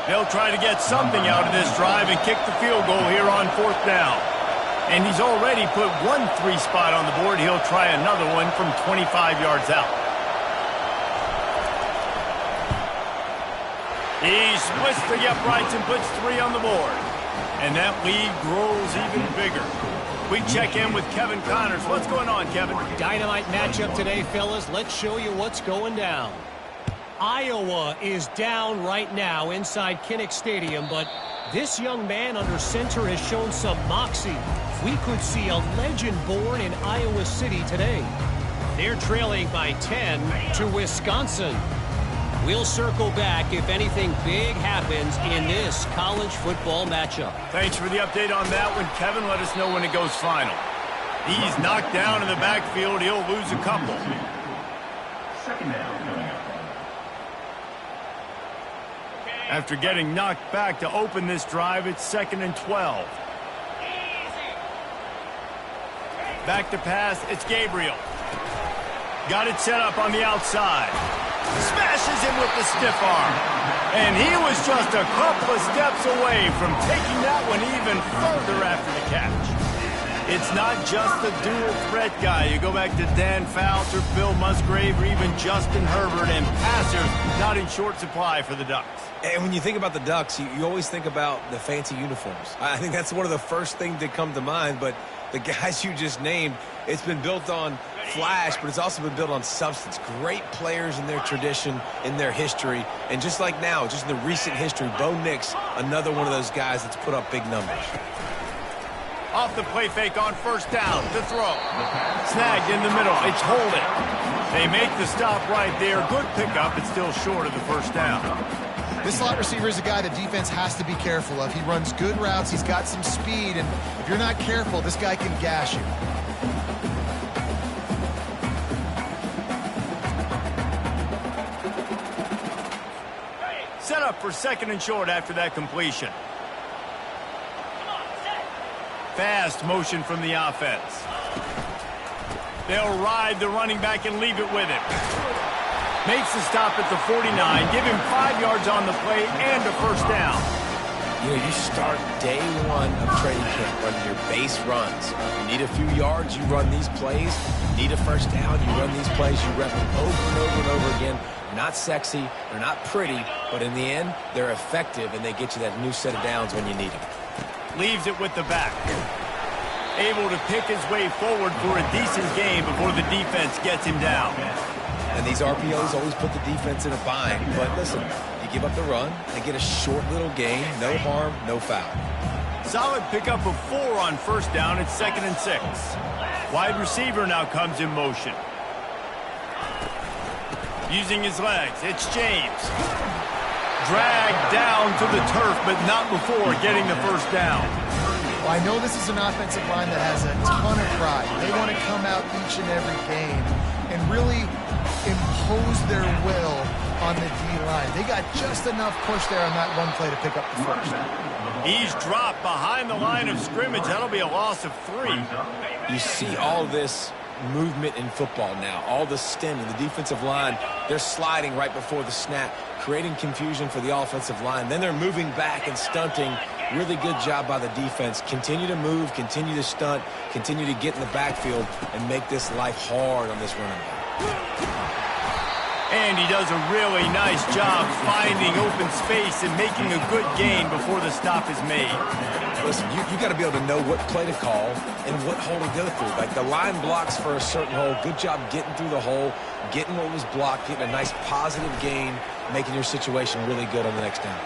Speaker 1: They'll try to get something out of this drive and kick the field goal here on 4th down. And he's already put 1 3 spot on the board. He'll try another one from 25 yards out. He splits the uprights and puts 3 on the board. And that lead grows even bigger. We check in with Kevin Connors. What's going on, Kevin?
Speaker 4: Dynamite matchup today, fellas. Let's show you what's going down. Iowa is down right now inside Kinnick Stadium, but this young man under center has shown some moxie. We could see a legend born in Iowa City today. They're trailing by 10 to Wisconsin. We'll circle back if anything big happens in this college football matchup.
Speaker 1: Thanks for the update on that one, Kevin. Let us know when it goes final. He's knocked down in the backfield. He'll lose a couple.
Speaker 5: 2nd down coming up.
Speaker 1: After getting knocked back to open this drive, it's 2nd and 12. Back to pass, it's Gabriel. Got it set up on the outside. Smashes him with the stiff arm. And he was just a couple of steps away from taking that one even further after the catch. It's not just the dual threat guy. You go back to Dan Fouts or Bill Musgrave or even Justin Herbert, and passers not in short supply for the Ducks.
Speaker 3: And when you think about the Ducks, you always think about the fancy uniforms. I think that's one of the first things that come to mind, but the guys you just named, it's been built on flash, but it's also been built on substance. Great players in their tradition, in their history, and just like now, just in the recent history, Bo Nix, another one of those guys that's put up big numbers.
Speaker 1: Off the play fake on 1st down, to throw. Snagged in the middle, it's holding. They make the stop right there. Good pickup, it's still short of the 1st down.
Speaker 2: This slot receiver is a guy the defense has to be careful of. He runs good routes, he's got some speed, and if you're not careful, this guy can gash you.
Speaker 1: Set up for 2nd and short after that completion. Fast motion from the offense. They'll ride the running back and leave it with him. Makes the stop at the 49. Give him 5 yards on the play and a 1st down.
Speaker 3: You know, you start day 1 of training camp running your base runs. You need a few yards, you run these plays. You need a 1st down, you run these plays. You rep them over and over and over again. They're not sexy, they're not pretty, but in the end, they're effective, and they get you that new set of downs when you need them.
Speaker 1: Leaves it with the back. Able to pick his way forward for a decent game before the defense gets him down.
Speaker 3: And these RPOs always put the defense in a bind. But listen, you give up the run and get a short little gain. No harm, no foul.
Speaker 1: Solid pickup of 4 on 1st down. It's 2nd and 6. Wide receiver now comes in motion. Using his legs, it's James. Dragged down to the turf, but not before getting the 1st down.
Speaker 2: Well, I know this is an offensive line that has a ton of pride. They want to come out each and every game and really impose their will on the D-line. They got just enough push there on that one play to pick up the 1st.
Speaker 1: He's dropped behind the line of scrimmage. That'll be a loss of 3.
Speaker 3: You see all this movement in football now, all the stemming, the defensive line, they're sliding right before the snap, creating confusion for the offensive line. Then they're moving back and stunting. Really good job by the defense. Continue to move, continue to stunt, continue to get in the backfield and make this life hard on this running back.
Speaker 1: And he does a really nice job finding open space and making a good gain before the stop is made.
Speaker 3: Listen, you got to be able to know what play to call and what hole to go through. Like the line blocks for a certain hole. Good job getting through the hole, getting what was blocked, getting a nice positive gain, making your situation really good on the next down.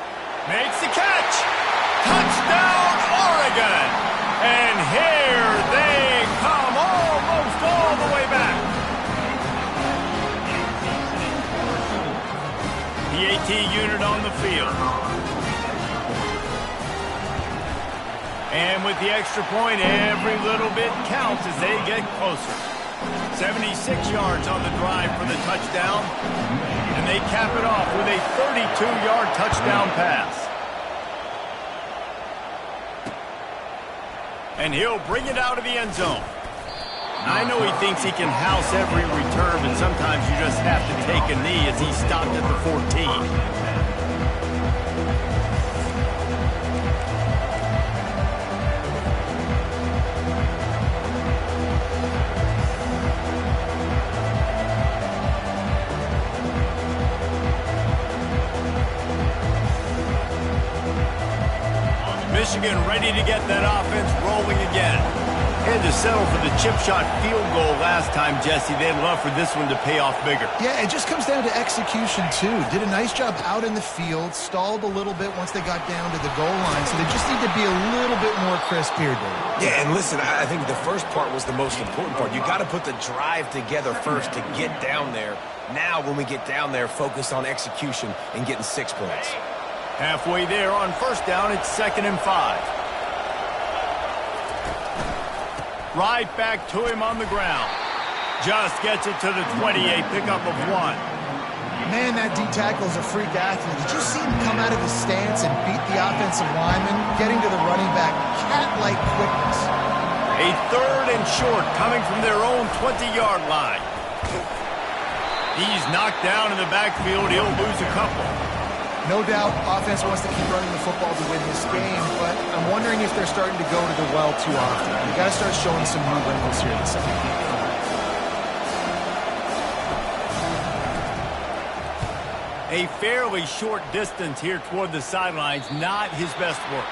Speaker 1: Makes the catch. Touchdown, Oregon. And here they come almost all the way back. The AT unit on the field. And with the extra point, every little bit counts as they get closer. 76 yards on the drive for the touchdown. And they cap it off with a 32-yard touchdown pass. And he'll bring it out of the end zone. I know he thinks he can house every return, but sometimes you just have to take a knee as he stopped at the 14. Michigan ready to get that offense rolling again. Had to settle for the chip shot field goal last time, Jesse. They'd love for this one to pay off bigger.
Speaker 2: Yeah, it just comes down to execution, too. Did a nice job out in the field, stalled a little bit once they got down to the goal line, so they just need to be a little bit more crisp here, Dave.
Speaker 3: Yeah, and listen, I think the first part was the most important part. You got to put the drive together first to get down there. Now, when we get down there, focus on execution and getting 6 points.
Speaker 1: Halfway there on first down, it's 2nd and 5. Right back to him on the ground. Just gets it to the 28, pickup of 1.
Speaker 2: Man, that D-tackle is a freak athlete. Did you see him come out of his stance and beat the offensive lineman, getting to the running back, cat-like quickness?
Speaker 1: A 3rd and short coming from their own 20-yard line. He's knocked down in the backfield. He'll lose a couple.
Speaker 2: No doubt, offense wants to keep running the football to win this game, but I'm wondering if they're starting to go to the well too often. You got to start showing some new wrinkles here this afternoon.
Speaker 1: A fairly short distance here toward the sidelines, not his best work.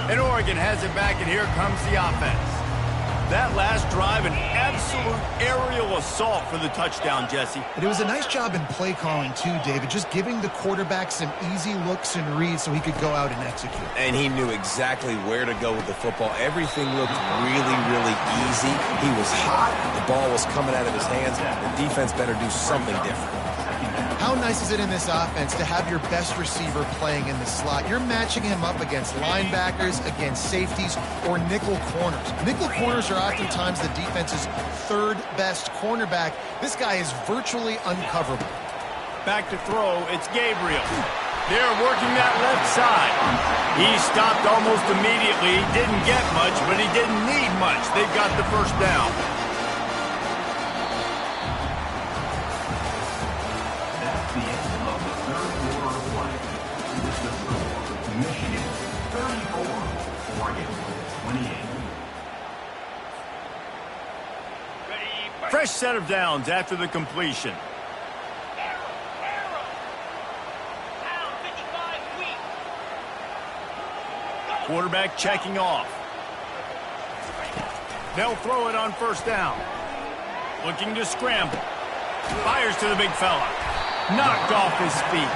Speaker 1: And Oregon has it back, and here comes the offense. That last drive, an absolute aerial assault for the touchdown, Jesse.
Speaker 2: But it was a nice job in play calling, too, David, just giving the quarterback some easy looks and reads so he could go out and execute.
Speaker 3: And he knew exactly where to go with the football. Everything looked really, really easy. He was hot. The ball was coming out of his hands. The defense better do something different.
Speaker 2: How nice is it in this offense to have your best receiver playing in the slot? You're matching him up against linebackers, against safeties, or nickel corners. Nickel corners are oftentimes the defense's 3rd best cornerback. This guy is virtually uncoverable.
Speaker 1: Back to throw, it's Gabriel. They're working that left side. He stopped almost immediately. Didn't get much, but he didn't need much. They've got the first down. Fresh set of downs after the completion. Quarterback checking off. They'll throw it on first down. Looking to scramble. Fires to the big fella. Knocked off his feet.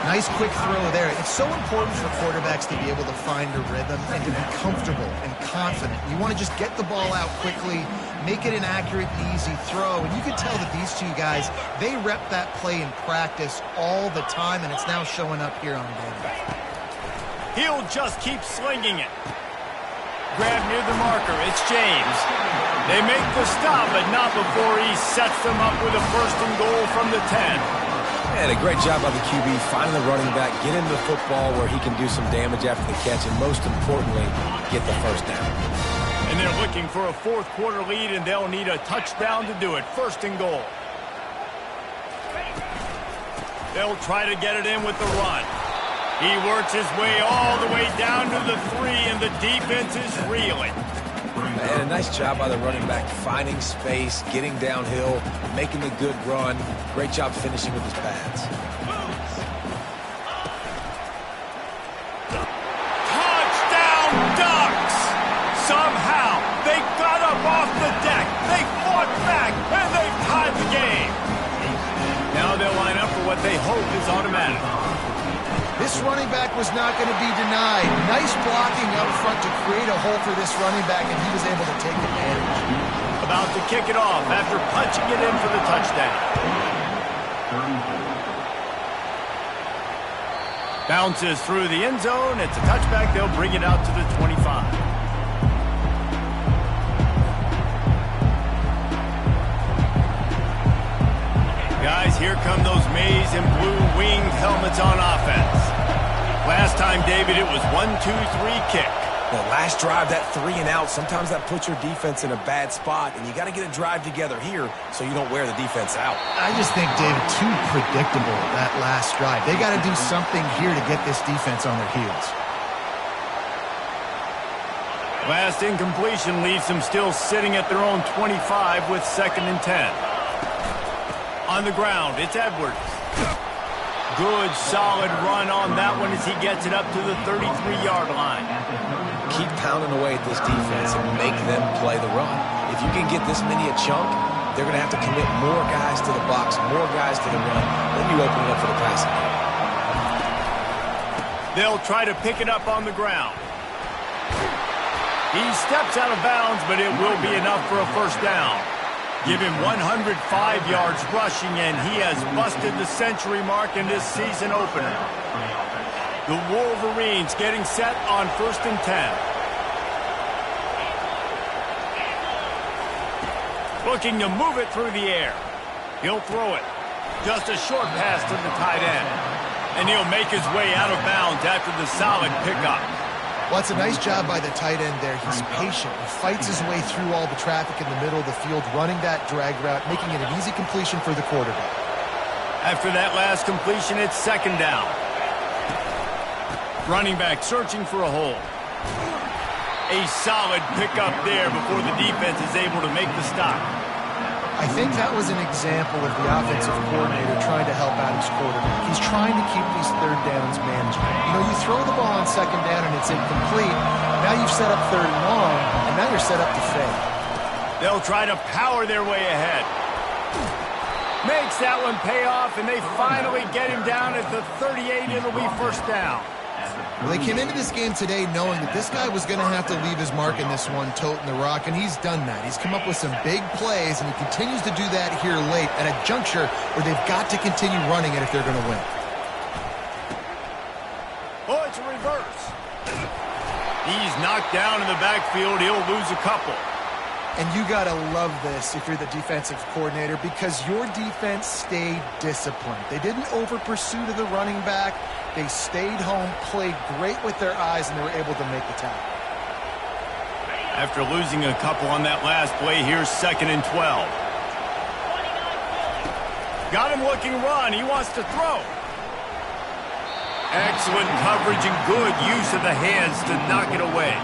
Speaker 2: Nice quick throw there. It's so important for quarterbacks to be able to find a rhythm and to be comfortable and confident. You want to just get the ball out quickly, make it an accurate and easy throw. And you can tell that these two guys, they rep that play in practice all the time, and it's now showing up here on game.
Speaker 1: He'll just keep slinging it. Grab near the marker. It's James. They make the stop, but not before he sets them up with a 1st and goal from the 10.
Speaker 3: And a great job by the QB, finding the running back, get him the football where he can do some damage after the catch, and most importantly, get the first down.
Speaker 1: And they're looking for a 4th quarter lead, and they'll need a touchdown to do it. 1st and goal. They'll try to get it in with the run. He works his way all the way down to the 3, and the defense is reeling.
Speaker 3: And a nice job by the running back, finding space, getting downhill, making a good run. Great job finishing with his pads.
Speaker 1: Touchdown Ducks! Somehow, they got up off the deck, they fought back, and they tied the game. Now they'll line up for what they hope is automatic.
Speaker 2: This running back was not going to be denied. Nice blocking up front to create a hole for this running back, and he was able to take advantage.
Speaker 1: About to kick it off after punching it in for the touchdown. Bounces through the end zone. It's a touchback. They'll bring it out to the 25. Guys, here come those maize and blue winged helmets on offense. Last time, David, it was 1-2-3 kick.
Speaker 3: The last drive, that 3 and out, sometimes that puts your defense in a bad spot, and you got to get a drive together here so you don't wear the defense out.
Speaker 2: I just think, David, too predictable, that last drive. They got to do something here to get this defense on their heels.
Speaker 1: Last incompletion leaves them still sitting at their own 25 with 2nd and 10. On the ground, it's Edwards. Good, solid run on that one as he gets it up to the 33-yard line.
Speaker 3: Keep pounding away at this defense and make them play the run. If you can get this many a chunk, they're going to have to commit more guys to the box, more guys to the run. Then you open it up for the passing game.
Speaker 1: They'll try to pick it up on the ground. He steps out of bounds, but it will be enough for a first down. Give him 105 yards rushing, and he has busted the century mark in this season opener. The Wolverines getting set on 1st and 10. Looking to move it through the air. He'll throw it. Just a short pass to the tight end. And he'll make his way out of bounds after the solid pickup.
Speaker 2: Well, it's a nice job by the tight end there. He's patient. He fights his way through all the traffic in the middle of the field, running that drag route, making it an easy completion for the quarterback.
Speaker 1: After that last completion, it's 2nd down. Running back searching for a hole. A solid pickup there before the defense is able to make the stop.
Speaker 2: I think that was an example of the offensive coordinator trying to help out his quarterback. He's trying to keep these 3rd downs manageable. You know, you throw the ball on 2nd down and it's incomplete. Now you've set up 3rd and long, and now you're set up to fail.
Speaker 1: They'll try to power their way ahead. Makes that one pay off, and they finally get him down at the 38. It'll be 1st down.
Speaker 2: Well, they came into this game today knowing that this guy was going to have to leave his mark in this one, toting the rock, and he's done that. He's come up with some big plays, and he continues to do that here late at a juncture where they've got to continue running it if they're going to win.
Speaker 1: Oh, it's a reverse. He's knocked down in the backfield. He'll lose a couple.
Speaker 2: And you got to love this if you're the defensive coordinator, because your defense stayed disciplined. They didn't over-pursue to the running back. They stayed home, played great with their eyes, and they were able to make the tackle.
Speaker 1: After losing a couple on that last play, here's 2nd and 12. Got him looking run. He wants to throw. Excellent coverage and good use of the hands to knock it away.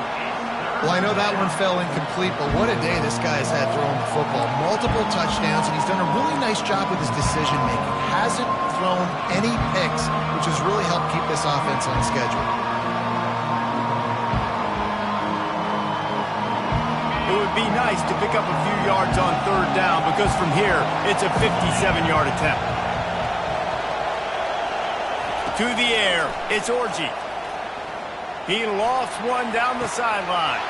Speaker 2: Well, I know that one fell incomplete, but what a day this guy has had throwing the football. Multiple touchdowns, and he's done a really nice job with his decision-making. Hasn't thrown any picks, which has really helped keep this offense on schedule.
Speaker 1: It would be nice to pick up a few yards on 3rd down, because from here, it's a 57-yard attempt. To the air, it's Orji. He lofts one down the sideline.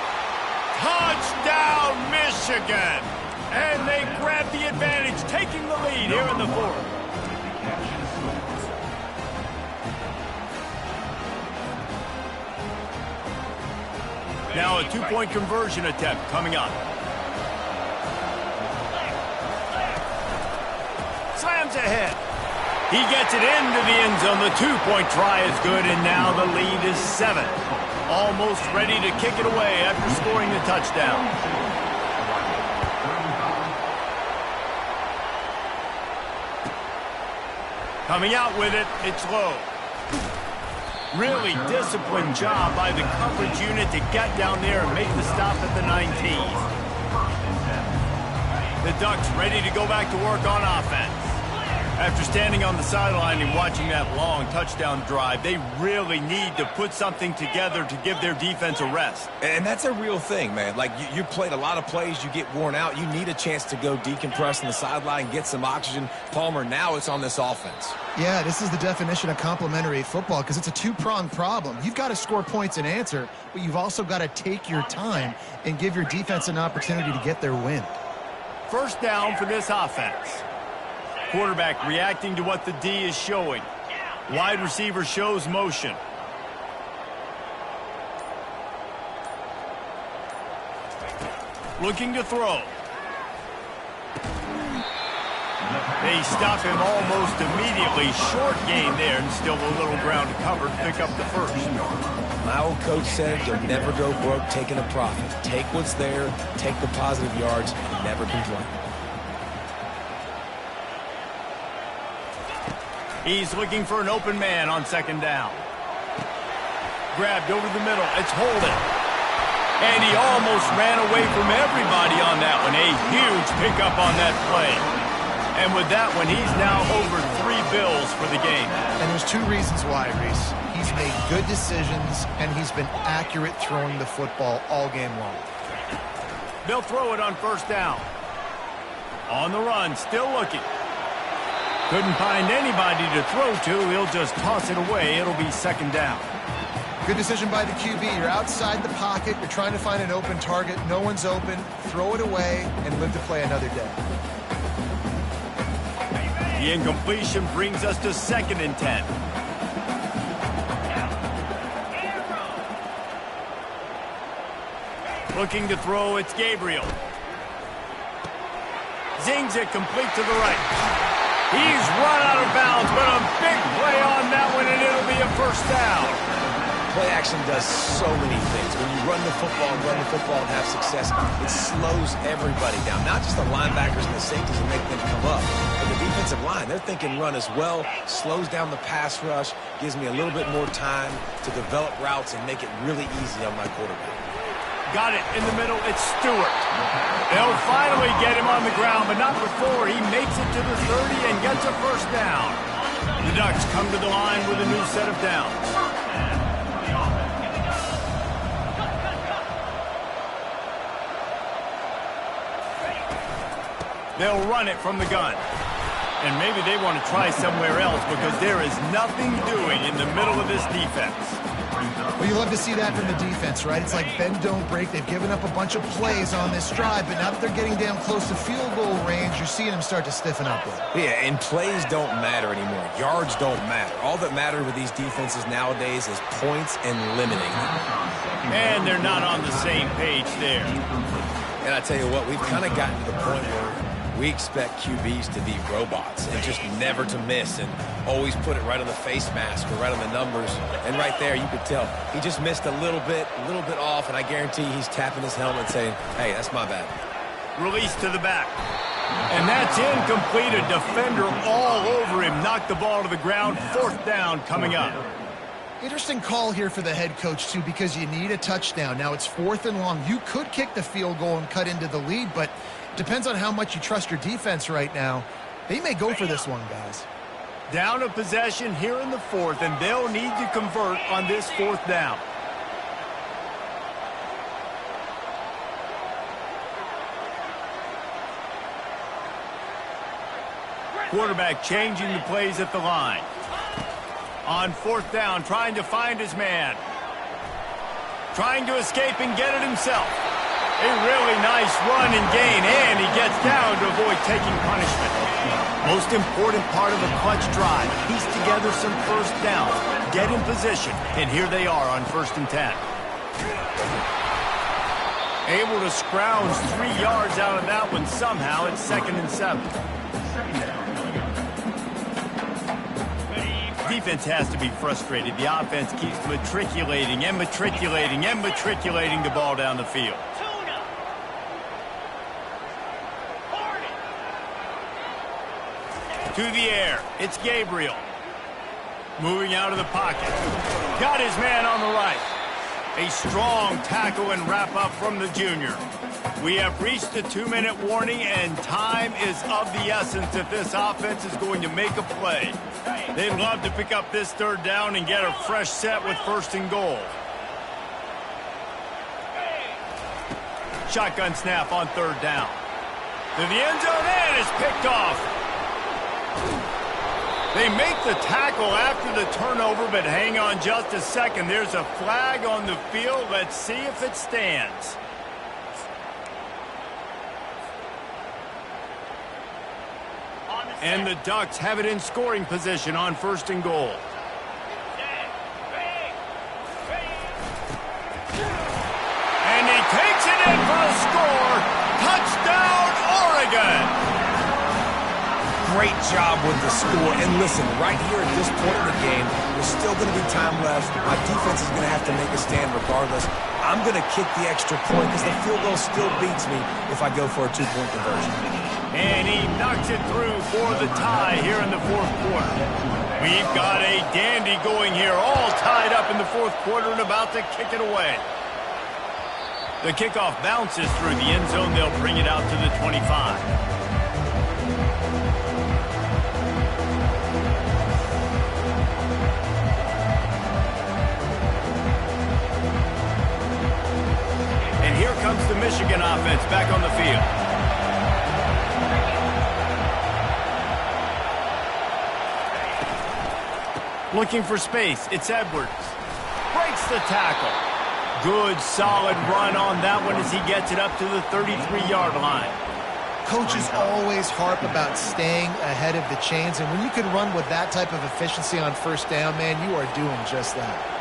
Speaker 1: Touchdown, Michigan! And they grab the advantage, taking the lead here in the 4th. Now a 2-point conversion attempt coming up. Slams ahead. He gets it into the end zone. The 2-point try is good, and now the lead is 7. Almost ready to kick it away after scoring the touchdown. Coming out with it, it's Lowe. Really disciplined job by the coverage unit to get down there and make the stop at the 19. The Ducks ready to go back to work on offense. After standing on the sideline and watching that long touchdown drive, they really need to put something together to give their defense a rest.
Speaker 3: And that's a real thing, man. Like, you played a lot of plays, you get worn out. You need a chance to go decompress on the sideline, get some oxygen. Palmer, now it's on this offense.
Speaker 2: Yeah, this is the definition of complementary football because it's a two-pronged problem. You've got to score points and answer, but you've also got to take your time and give your defense an opportunity to get their win.
Speaker 1: First down for this offense. Quarterback reacting to what the D is showing. Wide receiver shows motion. Looking to throw. They stop him almost immediately. Short gain there, and still a little ground to cover to pick up the first.
Speaker 3: My old coach said you'll never go broke taking a profit. Take what's there, take the positive yards, and never complain.
Speaker 1: He's looking for an open man on second down. Grabbed over the middle. It's Holden. And he almost ran away from everybody on that one. A huge pickup on that play. And with that one, he's now over 3 bills for the game.
Speaker 2: And there's 2 reasons why, Reese. He's made good decisions, and he's been accurate throwing the football all game long.
Speaker 1: They'll throw it on first down. On the run, still looking. Couldn't find anybody to throw to. He'll just toss it away. It'll be second down.
Speaker 2: Good decision by the QB. You're outside the pocket. You're trying to find an open target. No one's open. Throw it away and live to play another day.
Speaker 1: The incompletion brings us to 2nd and 10. Looking to throw, it's Gabriel. Zings it complete to the right. He's run out of bounds, but a big play on that one, and it'll be a first down.
Speaker 3: Play action does so many things. When you run the football and have success, it slows everybody down. Not just the linebackers and the safeties and make them come up, but the defensive line. They're thinking run as well, slows down the pass rush, gives me a little bit more time to develop routes and make it really easy on my quarterback.
Speaker 1: Got it in the middle. It's Stewart. They'll finally get him on the ground, but not before he makes it to the 30 and gets a first down. The Ducks come to the line with a new set of downs. They'll run it from the gun. And maybe they want to try somewhere else because there is nothing doing in the middle of this defense.
Speaker 2: Well, you love to see that from the defense, right? It's like bend, don't break. They've given up a bunch of plays on this drive, but now that they're getting down close to field goal range, you're seeing them start to stiffen up.
Speaker 3: Yeah, and plays don't matter anymore. Yards don't matter. All that matters with these defenses nowadays is points and limiting them.
Speaker 1: And they're not on the same page there.
Speaker 3: And I tell you what, we've kind of gotten to the point where we expect QBs to be robots and just never to miss and always put it right on the face mask or right on the numbers. And right there, you could tell he just missed a little bit off, and I guarantee he's tapping his helmet saying, hey, that's my bad.
Speaker 1: Release to the back. And that's incomplete. A defender all over him. Knocked the ball to the ground. 4th down coming up.
Speaker 2: Interesting call here for the head coach, too, because you need a touchdown. Now it's 4th and long. You could kick the field goal and cut into the lead, but depends on how much you trust your defense right now. They may go for this one, guys.
Speaker 1: Down a possession here in the 4th, and they'll need to convert on this 4th down. Quarterback changing the plays at the line. On 4th down, trying to find his man. Trying to escape and get it himself. A really nice run and gain, and he gets down to avoid taking punishment. Most important part of a clutch drive, piece together some first downs, get in position, and here they are on 1st and 10. Able to scrounge 3 yards out of that one somehow. It's 2nd and 7. Defense has to be frustrated. The offense keeps matriculating and matriculating and matriculating the ball down the field. To the air. It's Gabriel. Moving out of the pocket. Got his man on the right. A strong tackle and wrap-up from the junior. We have reached the 2-minute warning, and time is of the essence if this offense is going to make a play. They'd love to pick up this third down and get a fresh set with 1st and goal. Shotgun snap on 3rd down. To the end zone, and it's picked off. They make the tackle after the turnover, but hang on just a second. There's a flag on the field. Let's see if it stands. And the Ducks have it in scoring position on 1st and goal. And he takes it in for a score. Touchdown, Oregon!
Speaker 3: Great job with the score. And listen, right here at this point in the game, there's still going to be time left. My defense is going to have to make a stand regardless. I'm going to kick the extra point because the field goal still beats me if I go for a 2-point conversion.
Speaker 1: And he knocks it through for the tie here in the 4th quarter. We've got a dandy going here, all tied up in the 4th quarter and about to kick it away. The kickoff bounces through the end zone. They'll bring it out to the 25. Here comes the Michigan offense back on the field. Looking for space. It's Edwards. Breaks the tackle. Good, solid run on that one as he gets it up to the 33-yard line.
Speaker 2: Coaches always harp about staying ahead of the chains, and when you can run with that type of efficiency on 1st down, man, you are doing just that.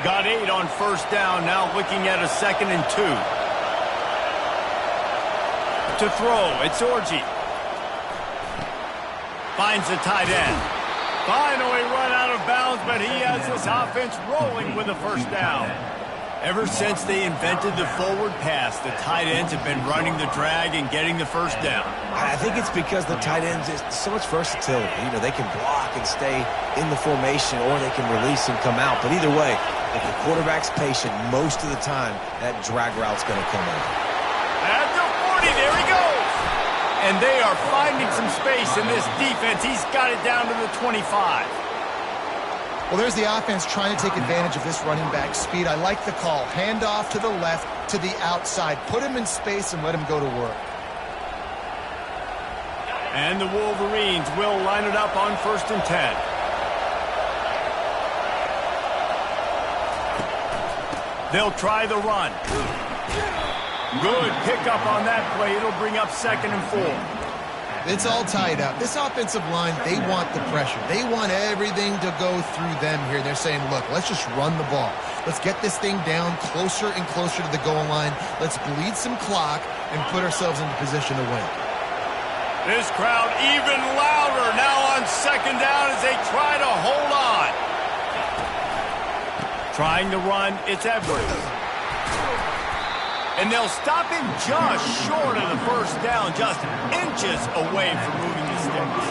Speaker 1: Got 8 on 1st down, now looking at a 2nd and 2. To throw, it's Orji. Finds the tight end. Finally run out of bounds, but he has this offense rolling with a 1st down. Ever since they invented the forward pass, the tight ends have been running the drag and getting the 1st down.
Speaker 3: I think it's because the tight ends is so much versatility. You know, they can block and stay in the formation, or they can release and come out. But either way, if the quarterback's patient, most of the time, that drag route's going to come in.
Speaker 1: At the 40, there he goes. And they are finding some space in this defense. He's got it down to the 25.
Speaker 2: Well, there's the offense trying to take advantage of this running back speed. I like the call. Hand off to the left, to the outside. Put him in space and let him go to work.
Speaker 1: And the Wolverines will line it up on 1st and 10. They'll try the run. Good pickup on that play. It'll bring up 2nd and 4.
Speaker 2: It's all tied up. This offensive line, they want the pressure. They want everything to go through them here. They're saying, look, let's just run the ball. Let's get this thing down closer and closer to the goal line. Let's bleed some clock and put ourselves into position to win.
Speaker 1: This crowd even louder now on 2nd down as they try to hold on. Trying to run, it's Edwards. And they'll stop him just short of the 1st down, just inches away from moving the sticks.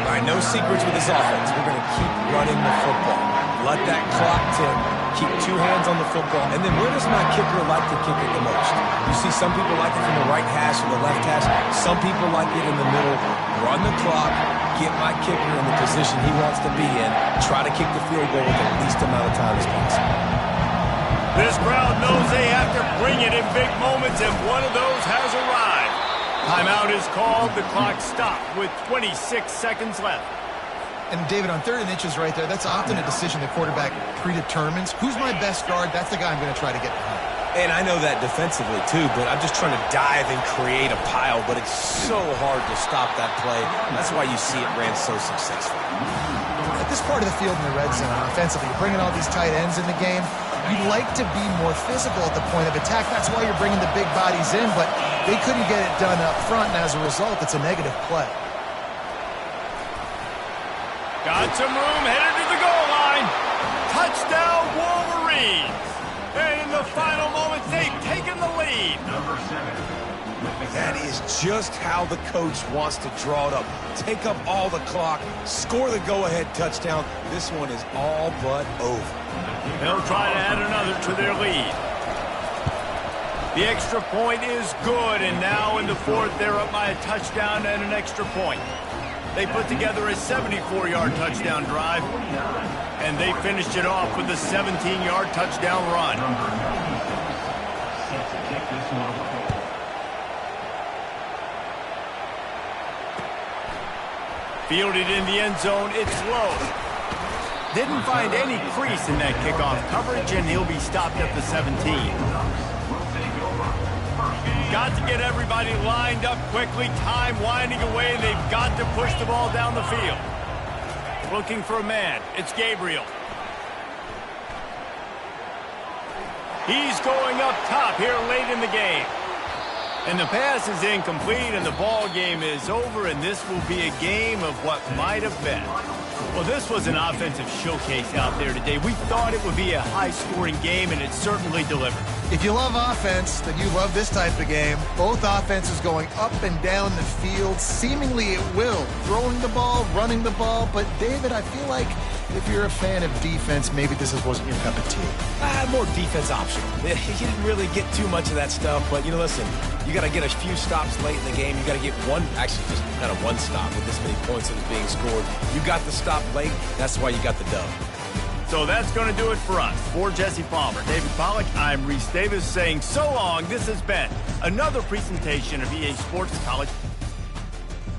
Speaker 3: All right, no secrets with this offense. We're going to keep running the football. Let that clock tick. Keep 2 hands on the football. And then where does my kicker like to kick it the most? You see some people like it from the right hash or the left hash. Some people like it in the middle. Run the clock. Get my kicker in the position he wants to be in. Try to kick the field goal with the least amount of time as possible.
Speaker 1: This crowd knows they have to bring it in big moments, and one of those has arrived. Timeout is called. The clock stopped with 26 seconds left.
Speaker 2: And, David, on 3rd and inches right there, that's often a decision the quarterback predetermines. Who's my best guard? That's the guy I'm going to try to get behind.
Speaker 3: And I know that defensively, too, but I'm just trying to dive and create a pile, but it's so hard to stop that play. That's why you see it ran so successful.
Speaker 2: At this part of the field in the red zone, offensively, you're bringing all these tight ends in the game. You'd like to be more physical at the point of attack. That's why you're bringing the big bodies in, but they couldn't get it done up front, and as a result, it's a negative play.
Speaker 1: Got some room, headed to the goal line. Touchdown, Wolverines. And in the final moments, they've taken the lead.
Speaker 5: Number 7.
Speaker 3: That is just how the coach wants to draw it up. Take up all the clock, score the go-ahead touchdown. This one is all but over.
Speaker 1: They'll try to add another to their lead. The extra point is good, and now in the fourth, they're up by a touchdown and an extra point. They put together a 74-yard touchdown drive, and they finished it off with a 17-yard touchdown run. Fielded in the end zone, it's low. Didn't find any crease in that kickoff coverage, and he'll be stopped at the 17. Got to get everybody lined up quickly. Time winding away. They've got to push the ball down the field. Looking for a man. It's Gabriel. He's going up top here late in the game. And the pass is incomplete, and the ball game is over, and this will be a game of what might have been. Well, this was an offensive showcase out there today. We thought it would be a high-scoring game, and it certainly delivered.
Speaker 2: If you love offense, then you love this type of game. Both offenses going up and down the field, seemingly at will. Throwing the ball, running the ball. But, David, I feel like if you're a fan of defense, maybe this wasn't your cup of tea.
Speaker 3: More defense optional. You didn't really get too much of that stuff, but, listen, you got to get a few stops late in the game. You got to get just kind of one stop with this many points that was being scored. You got the stop late. That's why you got the dub.
Speaker 1: So that's going to do it for us. For Jesse Palmer, David Pollack, I'm Reese Davis saying so long. This has been another presentation of EA Sports College